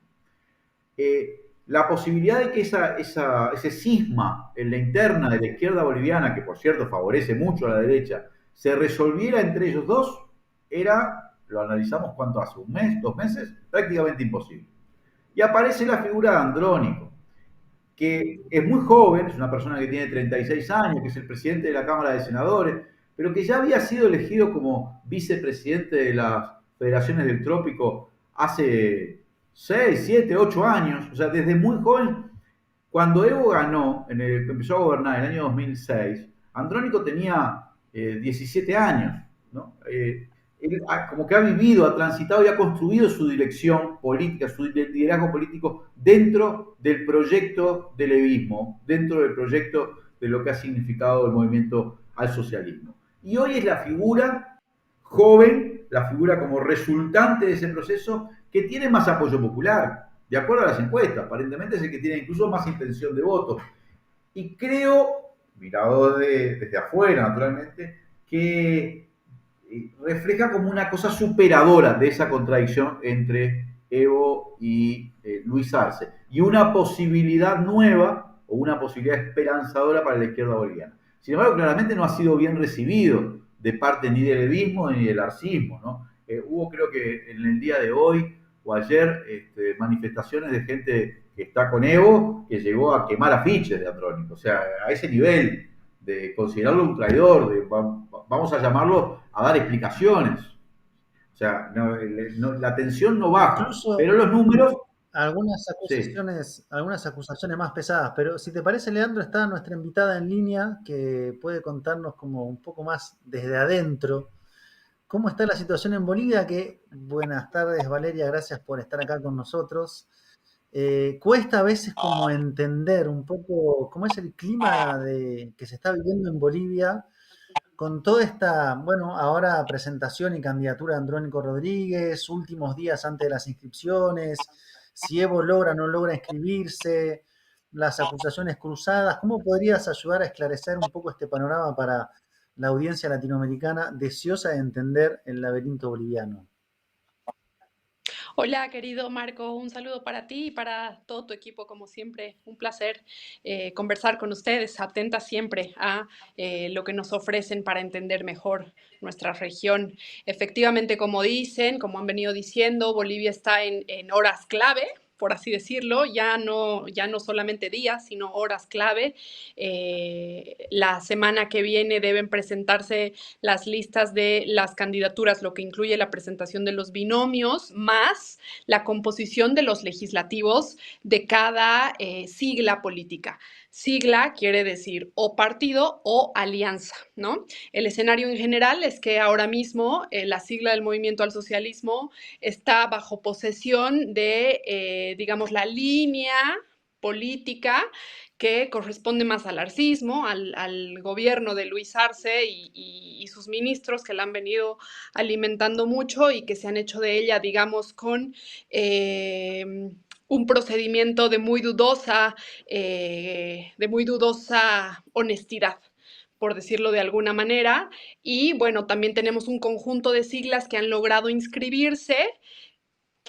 La posibilidad de que ese cisma en la interna de la izquierda boliviana, que por cierto favorece mucho a la derecha, se resolviera entre ellos dos, era, lo analizamos cuánto hace, un mes, 2 meses, prácticamente imposible. Y aparece la figura de Andrónico, que es muy joven, es una persona que tiene 36 años, que es el presidente de la Cámara de Senadores, pero que ya había sido elegido como vicepresidente de las Federaciones del Trópico hace 6, 7, 8 años, o sea, desde muy joven. Cuando Evo ganó, empezó a gobernar en el año 2006, Andrónico tenía 17 años, ¿no? Él como que ha vivido, ha transitado y ha construido su dirección política, su liderazgo político dentro del proyecto del evismo, dentro del proyecto de lo que ha significado el movimiento al socialismo. Y hoy es la figura joven, la figura como resultante de ese proceso que tiene más apoyo popular, de acuerdo a las encuestas. Aparentemente es el que tiene incluso más intención de voto. Y creo, mirado desde afuera, naturalmente, que refleja como una cosa superadora de esa contradicción entre Evo y Luis Arce. Y una posibilidad nueva o una posibilidad esperanzadora para la izquierda boliviana. Sin embargo, claramente no ha sido bien recibido de parte ni del evismo ni del arcismo, ¿no? Hubo, creo que en el día de hoy o ayer, manifestaciones de gente que está con Evo que llegó a quemar afiches de Andrónico. O sea, a ese nivel de considerarlo un traidor, vamos a llamarlo a dar explicaciones. O sea, la tensión no baja, Incluso pero los números, sí. algunas acusaciones más pesadas, pero si te parece, Leandro, está nuestra invitada en línea que puede contarnos como un poco más desde adentro cómo está la situación en Bolivia. Buenas tardes, Valeria, gracias por estar acá con nosotros. Cuesta a veces como entender un poco cómo es el clima que se está viviendo en Bolivia con toda esta, bueno, ahora presentación y candidatura de Andrónico Rodríguez, últimos días antes de las inscripciones, si Evo logra o no logra inscribirse, las acusaciones cruzadas. ¿Cómo podrías ayudar a esclarecer un poco este panorama para la audiencia latinoamericana deseosa de entender el laberinto boliviano? Hola, querido Marco, un saludo para ti y para todo tu equipo, como siempre. Un placer conversar con ustedes, atenta siempre a lo que nos ofrecen para entender mejor nuestra región. Efectivamente, como dicen, como han venido diciendo, Bolivia está en horas clave, por así decirlo, ya no solamente días, sino horas clave. La semana que viene deben presentarse las listas de las candidaturas, lo que incluye la presentación de los binomios, más la composición de los legislativos de cada sigla política. Sigla quiere decir o partido o alianza, ¿no? El escenario en general es que ahora mismo la sigla del Movimiento al Socialismo está bajo posesión de, digamos, la línea política que corresponde más al arcismo, al gobierno de Luis Arce y sus ministros que la han venido alimentando mucho y que se han hecho de ella, digamos, con un procedimiento de muy dudosa honestidad, por decirlo de alguna manera. Y bueno, también tenemos un conjunto de siglas que han logrado inscribirse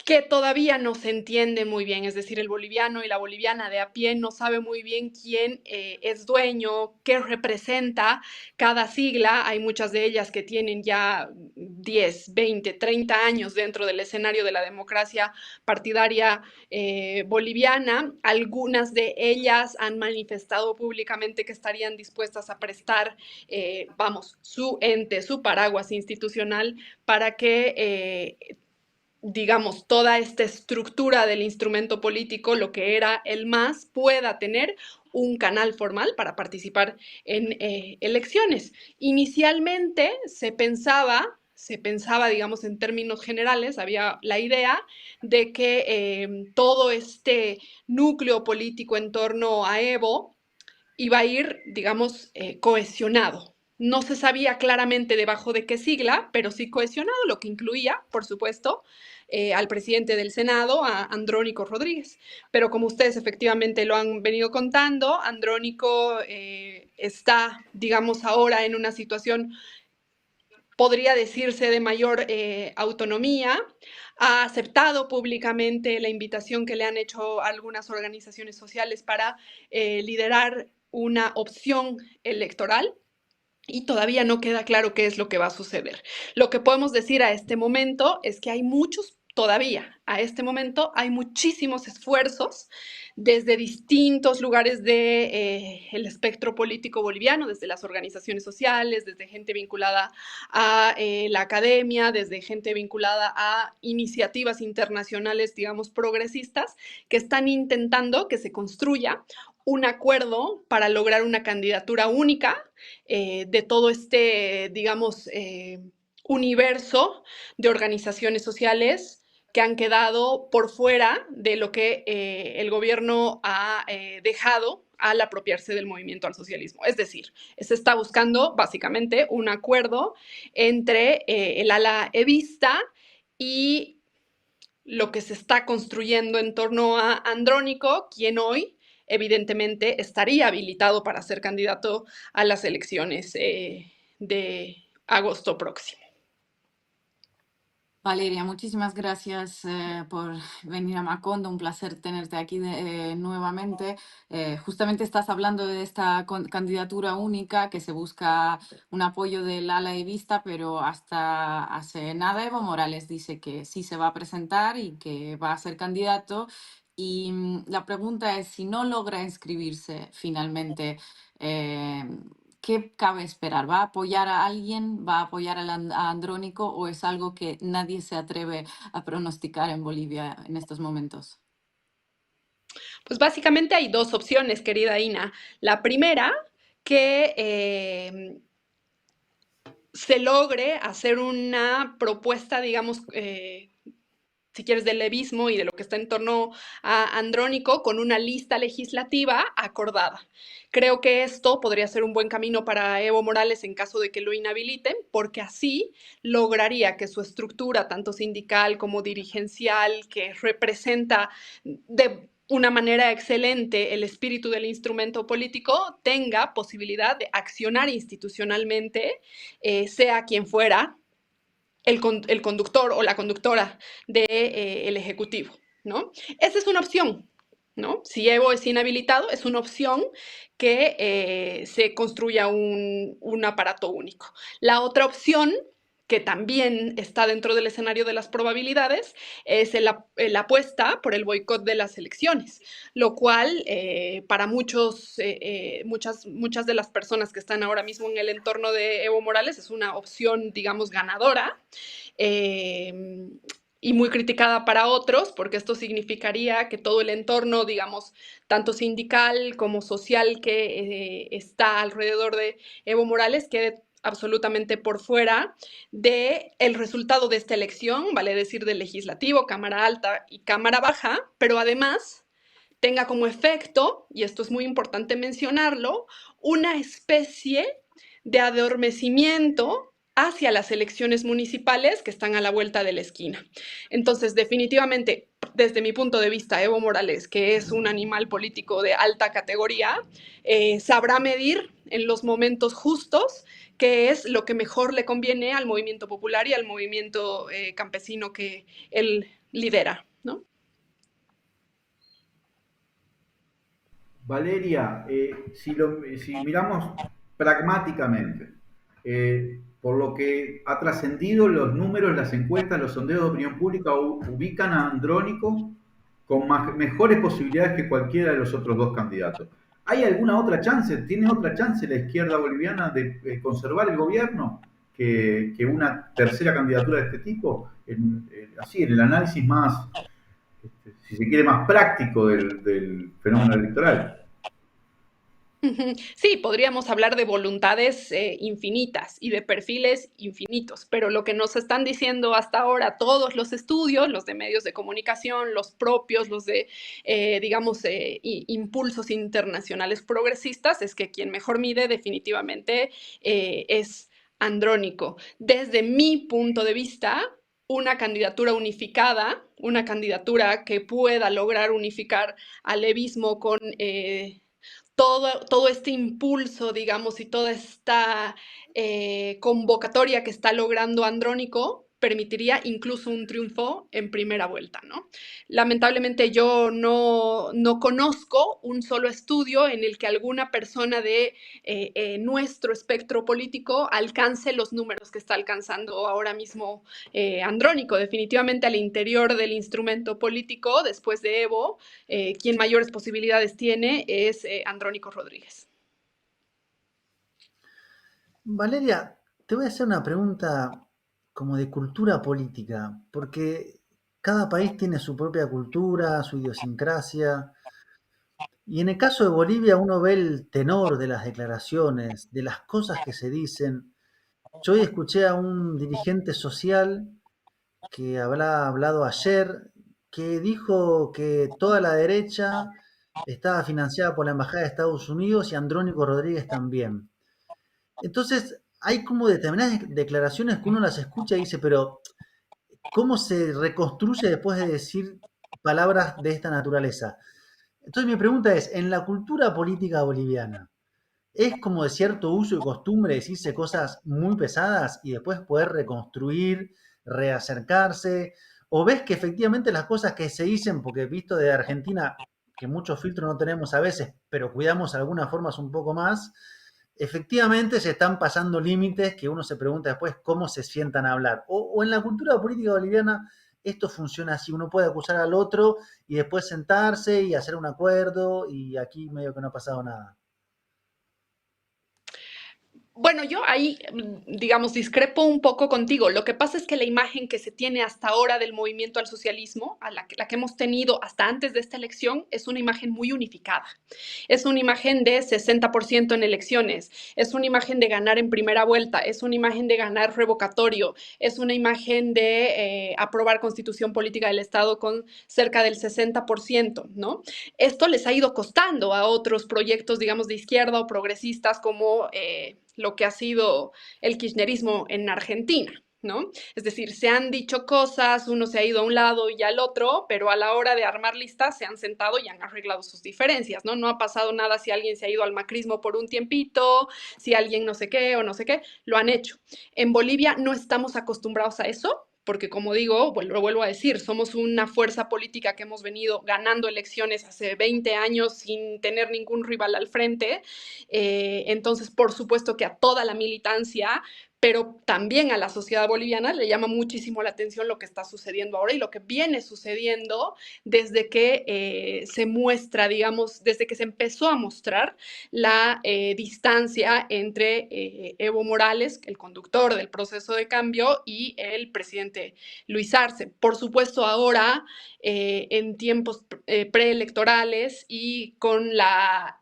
que todavía no se entiende muy bien, es decir, el boliviano y la boliviana de a pie no sabe muy bien quién es dueño, qué representa cada sigla. Hay muchas de ellas que tienen ya 10, 20, 30 años dentro del escenario de la democracia partidaria boliviana. Algunas de ellas han manifestado públicamente que estarían dispuestas a prestar, su ente, su paraguas institucional para que digamos, toda esta estructura del instrumento político, lo que era el MAS, pueda tener un canal formal para participar en elecciones. Inicialmente se pensaba, digamos, en términos generales, había la idea de que todo este núcleo político en torno a Evo iba a ir, digamos, cohesionado, No se sabía claramente debajo de qué sigla, pero sí cohesionado, lo que incluía, por supuesto, al presidente del Senado, a Andrónico Rodríguez. Pero como ustedes efectivamente lo han venido contando, Andrónico está, digamos, ahora en una situación, podría decirse, de mayor autonomía. Ha aceptado públicamente la invitación que le han hecho algunas organizaciones sociales para liderar una opción electoral y todavía no queda claro qué es lo que va a suceder. Lo que podemos decir a este momento es que hay muchos, todavía a este momento, hay muchísimos esfuerzos desde distintos lugares del espectro político boliviano, desde las organizaciones sociales, desde gente vinculada a la academia, desde gente vinculada a iniciativas internacionales, digamos, progresistas, que están intentando que se construya un acuerdo para lograr una candidatura única de todo este, digamos, universo de organizaciones sociales que han quedado por fuera de lo que el gobierno ha dejado al apropiarse del movimiento al socialismo. Es decir, se está buscando básicamente un acuerdo entre el ala evista y lo que se está construyendo en torno a Andrónico, quien hoy evidentemente estaría habilitado para ser candidato a las elecciones de agosto próximo. Valeria, muchísimas gracias por venir a Macondo. Un placer tenerte aquí nuevamente. Justamente estás hablando de esta candidatura única que se busca un apoyo del ala evista, pero hasta hace nada Evo Morales dice que sí se va a presentar y que va a ser candidato. Y la pregunta es, si no logra inscribirse finalmente, ¿qué cabe esperar? ¿Va a apoyar a alguien? ¿Va a apoyar a Andrónico? ¿O es algo que nadie se atreve a pronosticar en Bolivia en estos momentos? Pues básicamente hay dos opciones, querida Ina. La primera, que se logre hacer una propuesta, digamos, si quieres, del levismo y de lo que está en torno a Andrónico con una lista legislativa acordada. Creo que esto podría ser un buen camino para Evo Morales en caso de que lo inhabiliten, porque así lograría que su estructura, tanto sindical como dirigencial, que representa de una manera excelente el espíritu del instrumento político, tenga posibilidad de accionar institucionalmente, sea quien fuera el conductor o la conductora del Ejecutivo, ¿no? Esa es una opción, ¿no? Si Evo es inhabilitado, es una opción que se construya un aparato único. La otra opción, que también está dentro del escenario de las probabilidades, es la apuesta por el boicot de las elecciones, lo cual para muchas de las personas que están ahora mismo en el entorno de Evo Morales es una opción, digamos, ganadora. Y muy criticada para otros, porque esto significaría que todo el entorno, digamos, tanto sindical como social que está alrededor de Evo Morales quede absolutamente por fuera del resultado de esta elección, vale decir, del legislativo, Cámara Alta y Cámara Baja, pero además tenga como efecto, y esto es muy importante mencionarlo, una especie de adormecimiento hacia las elecciones municipales que están a la vuelta de la esquina. Entonces, definitivamente, desde mi punto de vista, Evo Morales, que es un animal político de alta categoría, sabrá medir en los momentos justos qué es lo que mejor le conviene al movimiento popular y al movimiento campesino que él lidera, ¿no? Valeria, si miramos pragmáticamente, por lo que ha trascendido, los números, las encuestas, los sondeos de opinión pública ubican a Andrónico con mejores posibilidades que cualquiera de los otros dos candidatos. ¿Hay alguna otra chance? ¿Tiene otra chance la izquierda boliviana de conservar el gobierno que una tercera candidatura de este tipo? Así, en el análisis más, si se quiere, más práctico del fenómeno electoral. Sí, podríamos hablar de voluntades infinitas y de perfiles infinitos, pero lo que nos están diciendo hasta ahora todos los estudios, los de medios de comunicación, los propios, los de, digamos, impulsos internacionales progresistas, es que quien mejor mide definitivamente es Andrónico. Desde mi punto de vista, una candidatura unificada, una candidatura que pueda lograr unificar al levismo con todo este impulso, digamos, y toda esta convocatoria que está logrando Andrónico permitiría incluso un triunfo en primera vuelta, ¿no? Lamentablemente yo no conozco un solo estudio en el que alguna persona de nuestro espectro político alcance los números que está alcanzando ahora mismo Andrónico. Definitivamente al interior del instrumento político, después de Evo, quien mayores posibilidades tiene es Andrónico Rodríguez. Valeria, te voy a hacer una pregunta como de cultura política, porque cada país tiene su propia cultura, su idiosincrasia, y en el caso de Bolivia uno ve el tenor de las declaraciones, de las cosas que se dicen. Yo hoy escuché a un dirigente social que habrá hablado ayer, que dijo que toda la derecha estaba financiada por la Embajada de Estados Unidos y Andrónico Rodríguez también. Entonces, hay como determinadas declaraciones que uno las escucha y dice, pero ¿cómo se reconstruye después de decir palabras de esta naturaleza? Entonces mi pregunta es, en la cultura política boliviana, ¿es como de cierto uso y costumbre decirse cosas muy pesadas y después poder reconstruir, reacercarse? ¿O ves que efectivamente las cosas que se dicen, porque visto de Argentina, que muchos filtros no tenemos a veces, pero cuidamos de algunas formas un poco más, efectivamente se están pasando límites que uno se pregunta después cómo se sientan a hablar? O en la cultura política boliviana esto funciona así, uno puede acusar al otro y después sentarse y hacer un acuerdo y aquí medio que no ha pasado nada. Bueno, yo ahí, digamos, discrepo un poco contigo. Lo que pasa es que la imagen que se tiene hasta ahora del movimiento al socialismo, la que hemos tenido hasta antes de esta elección, es una imagen muy unificada. Es una imagen de 60% en elecciones, es una imagen de ganar en primera vuelta, es una imagen de ganar revocatorio, es una imagen de aprobar constitución política del Estado con cerca del 60%, ¿no? Esto les ha ido costando a otros proyectos, digamos, de izquierda o progresistas como lo que ha sido el kirchnerismo en Argentina, ¿no? Es decir, se han dicho cosas, uno se ha ido a un lado y al otro, pero a la hora de armar listas se han sentado y han arreglado sus diferencias, ¿no? No ha pasado nada si alguien se ha ido al macrismo por un tiempito, si alguien no sé qué o no sé qué, lo han hecho. En Bolivia no estamos acostumbrados a eso, porque como digo, lo vuelvo a decir, somos una fuerza política que hemos venido ganando elecciones hace 20 años sin tener ningún rival al frente. Entonces, por supuesto que a toda la militancia, pero también a la sociedad boliviana le llama muchísimo la atención lo que está sucediendo ahora y lo que viene sucediendo desde que se muestra, digamos, desde que se empezó a mostrar la distancia entre Evo Morales, el conductor del proceso de cambio, y el presidente Luis Arce. Por supuesto, ahora, en tiempos preelectorales y con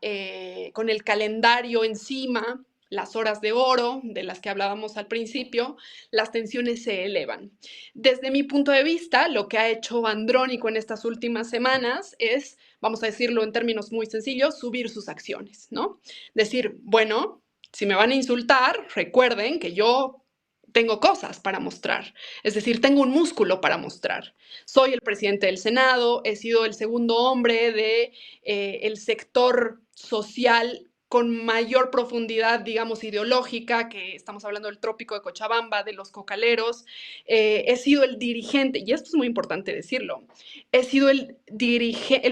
el calendario encima, las horas de oro de las que hablábamos al principio, las tensiones se elevan. Desde mi punto de vista, lo que ha hecho Andrónico en estas últimas semanas es, vamos a decirlo en términos muy sencillos, subir sus acciones, ¿no? Decir, bueno, si me van a insultar, recuerden que yo tengo cosas para mostrar, es decir, tengo un músculo para mostrar. Soy el presidente del Senado, he sido el segundo hombre de el sector social con mayor profundidad, digamos, ideológica, que estamos hablando del trópico de Cochabamba, de los cocaleros. He sido el dirigente, y esto es muy importante decirlo, he sido el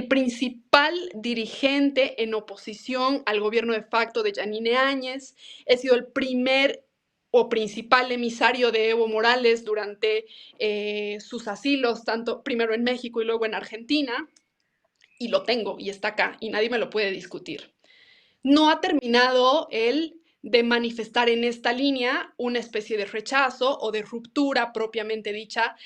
principal dirigente en oposición al gobierno de facto de Yanine Áñez, he sido el primer o principal emisario de Evo Morales durante sus asilos, tanto primero en México y luego en Argentina, y lo tengo, y está acá, y nadie me lo puede discutir. No ha terminado el de manifestar en esta línea una especie de rechazo o de ruptura propiamente dicha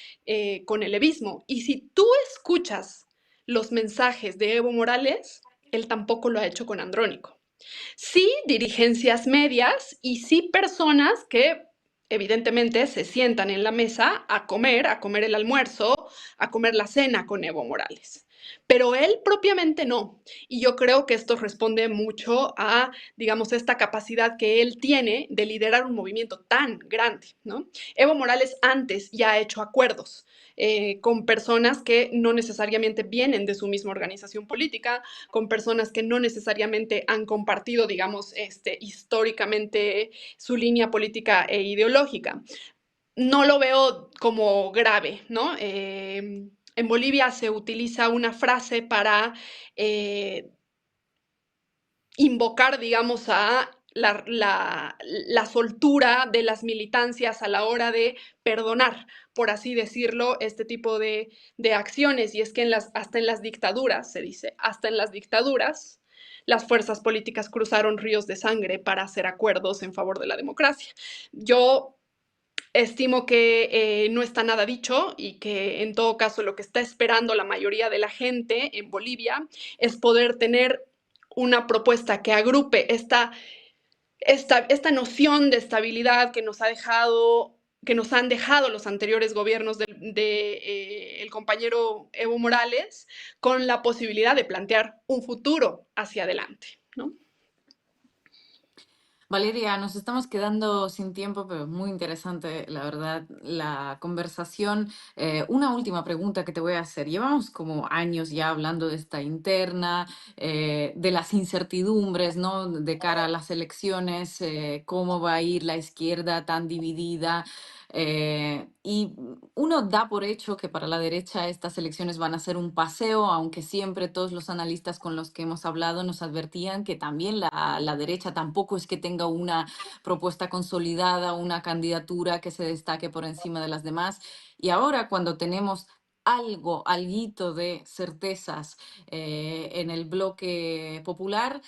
con el evismo. Y si tú escuchas los mensajes de Evo Morales, él tampoco lo ha hecho con Andrónico. Sí, dirigencias medias y sí personas que evidentemente se sientan en la mesa a comer el almuerzo, a comer la cena con Evo Morales. Pero él propiamente no. Y yo creo que esto responde mucho a, digamos, esta capacidad que él tiene de liderar un movimiento tan grande, ¿no? Evo Morales antes ya ha hecho acuerdos con personas que no necesariamente vienen de su misma organización política, con personas que no necesariamente han compartido, digamos, históricamente su línea política e ideológica. No lo veo como grave, ¿no? En Bolivia se utiliza una frase para invocar, digamos, a la soltura de las militancias a la hora de perdonar, por así decirlo, este tipo de acciones. Y es que hasta en las dictaduras, se dice, hasta en las dictaduras, las fuerzas políticas cruzaron ríos de sangre para hacer acuerdos en favor de la democracia. Yo estimo que no está nada dicho y que en todo caso lo que está esperando la mayoría de la gente en Bolivia es poder tener una propuesta que agrupe esta noción de estabilidad que nos han dejado los anteriores gobiernos el compañero Evo Morales, con la posibilidad de plantear un futuro hacia adelante, ¿no? Valeria, nos estamos quedando sin tiempo, pero es muy interesante, la verdad, la conversación. Una última pregunta que te voy a hacer. Llevamos como años ya hablando de esta interna, de las incertidumbres, ¿no? De cara a las elecciones, cómo va a ir la izquierda tan dividida. Y uno da por hecho que para la derecha estas elecciones van a ser un paseo, aunque siempre todos los analistas con los que hemos hablado nos advertían que también la derecha tampoco es que tenga una propuesta consolidada, una candidatura que se destaque por encima de las demás. Y ahora cuando tenemos alguito de certezas en el bloque popular,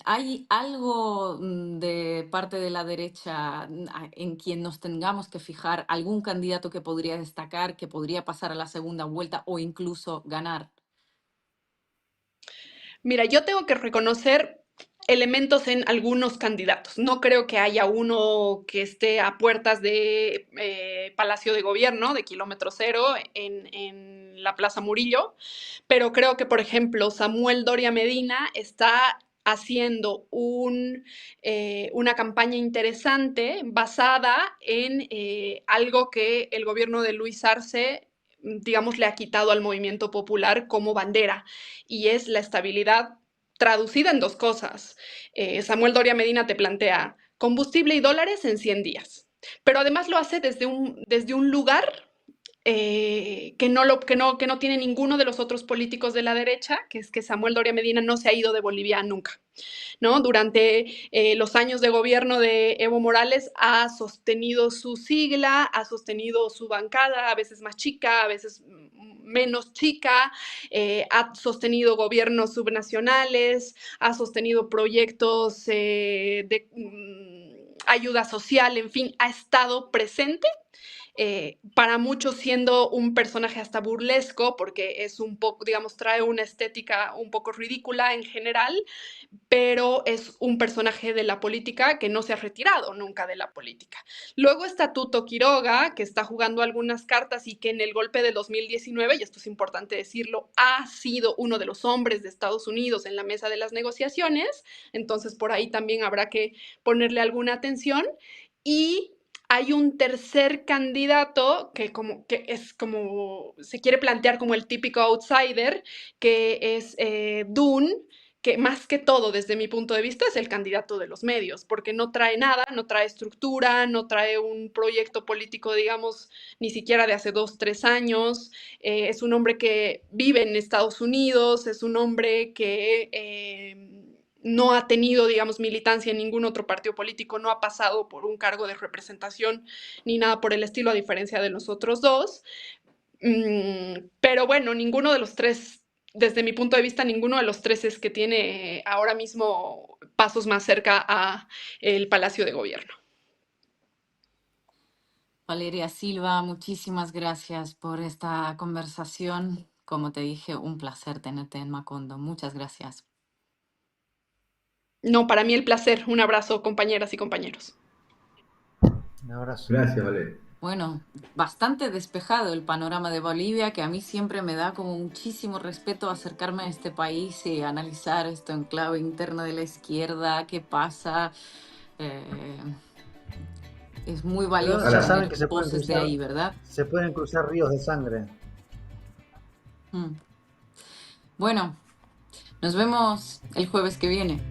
¿hay algo de parte de la derecha en quien nos tengamos que fijar, algún candidato que podría destacar, que podría pasar a la segunda vuelta o incluso ganar? Mira, yo tengo que reconocer elementos en algunos candidatos. No creo que haya uno que esté a puertas de Palacio de Gobierno, de Kilómetro Cero, en la Plaza Murillo, pero creo que, por ejemplo, Samuel Doria Medina está haciendo una campaña interesante basada en algo que el gobierno de Luis Arce, digamos, le ha quitado al movimiento popular como bandera, y es la estabilidad traducida en dos cosas. Samuel Doria Medina te plantea combustible y dólares en 100 días, pero además lo hace desde un lugar que no tiene ninguno de los otros políticos de la derecha, que es que Samuel Doria Medina no se ha ido de Bolivia nunca, ¿no? Durante los años de gobierno de Evo Morales ha sostenido su sigla, ha sostenido su bancada, a veces más chica, a veces menos chica, ha sostenido gobiernos subnacionales, ha sostenido proyectos de ayuda social, en fin, ha estado presente, para muchos siendo un personaje hasta burlesco, porque es un poco, digamos, trae una estética un poco ridícula en general, pero es un personaje de la política que no se ha retirado nunca de la política. Luego está Tuto Quiroga, que está jugando algunas cartas y que en el golpe de 2019, y esto es importante decirlo, ha sido uno de los hombres de Estados Unidos en la mesa de las negociaciones, entonces por ahí también habrá que ponerle alguna atención. Y hay un tercer candidato que es como se quiere plantear como el típico outsider, que es Dunn, que más que todo, desde mi punto de vista, es el candidato de los medios, porque no trae nada, no trae estructura, no trae un proyecto político, digamos, ni siquiera de hace 2, 3 años. Es un hombre que vive en Estados Unidos, es un hombre que no ha tenido, digamos, militancia en ningún otro partido político, no ha pasado por un cargo de representación ni nada por el estilo, a diferencia de los otros dos. Pero bueno, ninguno de los tres, desde mi punto de vista, ninguno de los tres es que tiene ahora mismo pasos más cerca a el Palacio de Gobierno. Valeria Silva, muchísimas gracias por esta conversación. Como te dije, un placer tenerte en Macondo. Muchas gracias. No, para mí el placer. Un abrazo, compañeras y compañeros. Un abrazo. Gracias, Vale. Bueno, bastante despejado el panorama de Bolivia, que a mí siempre me da como muchísimo respeto acercarme a este país y analizar esto en clave interna de la izquierda, qué pasa. Es muy Pero valioso ya Ahora, saben tener que se pueden voces de cruzar, ahí, ¿verdad? se pueden cruzar ríos de sangre. Mm. Bueno, nos vemos el jueves que viene.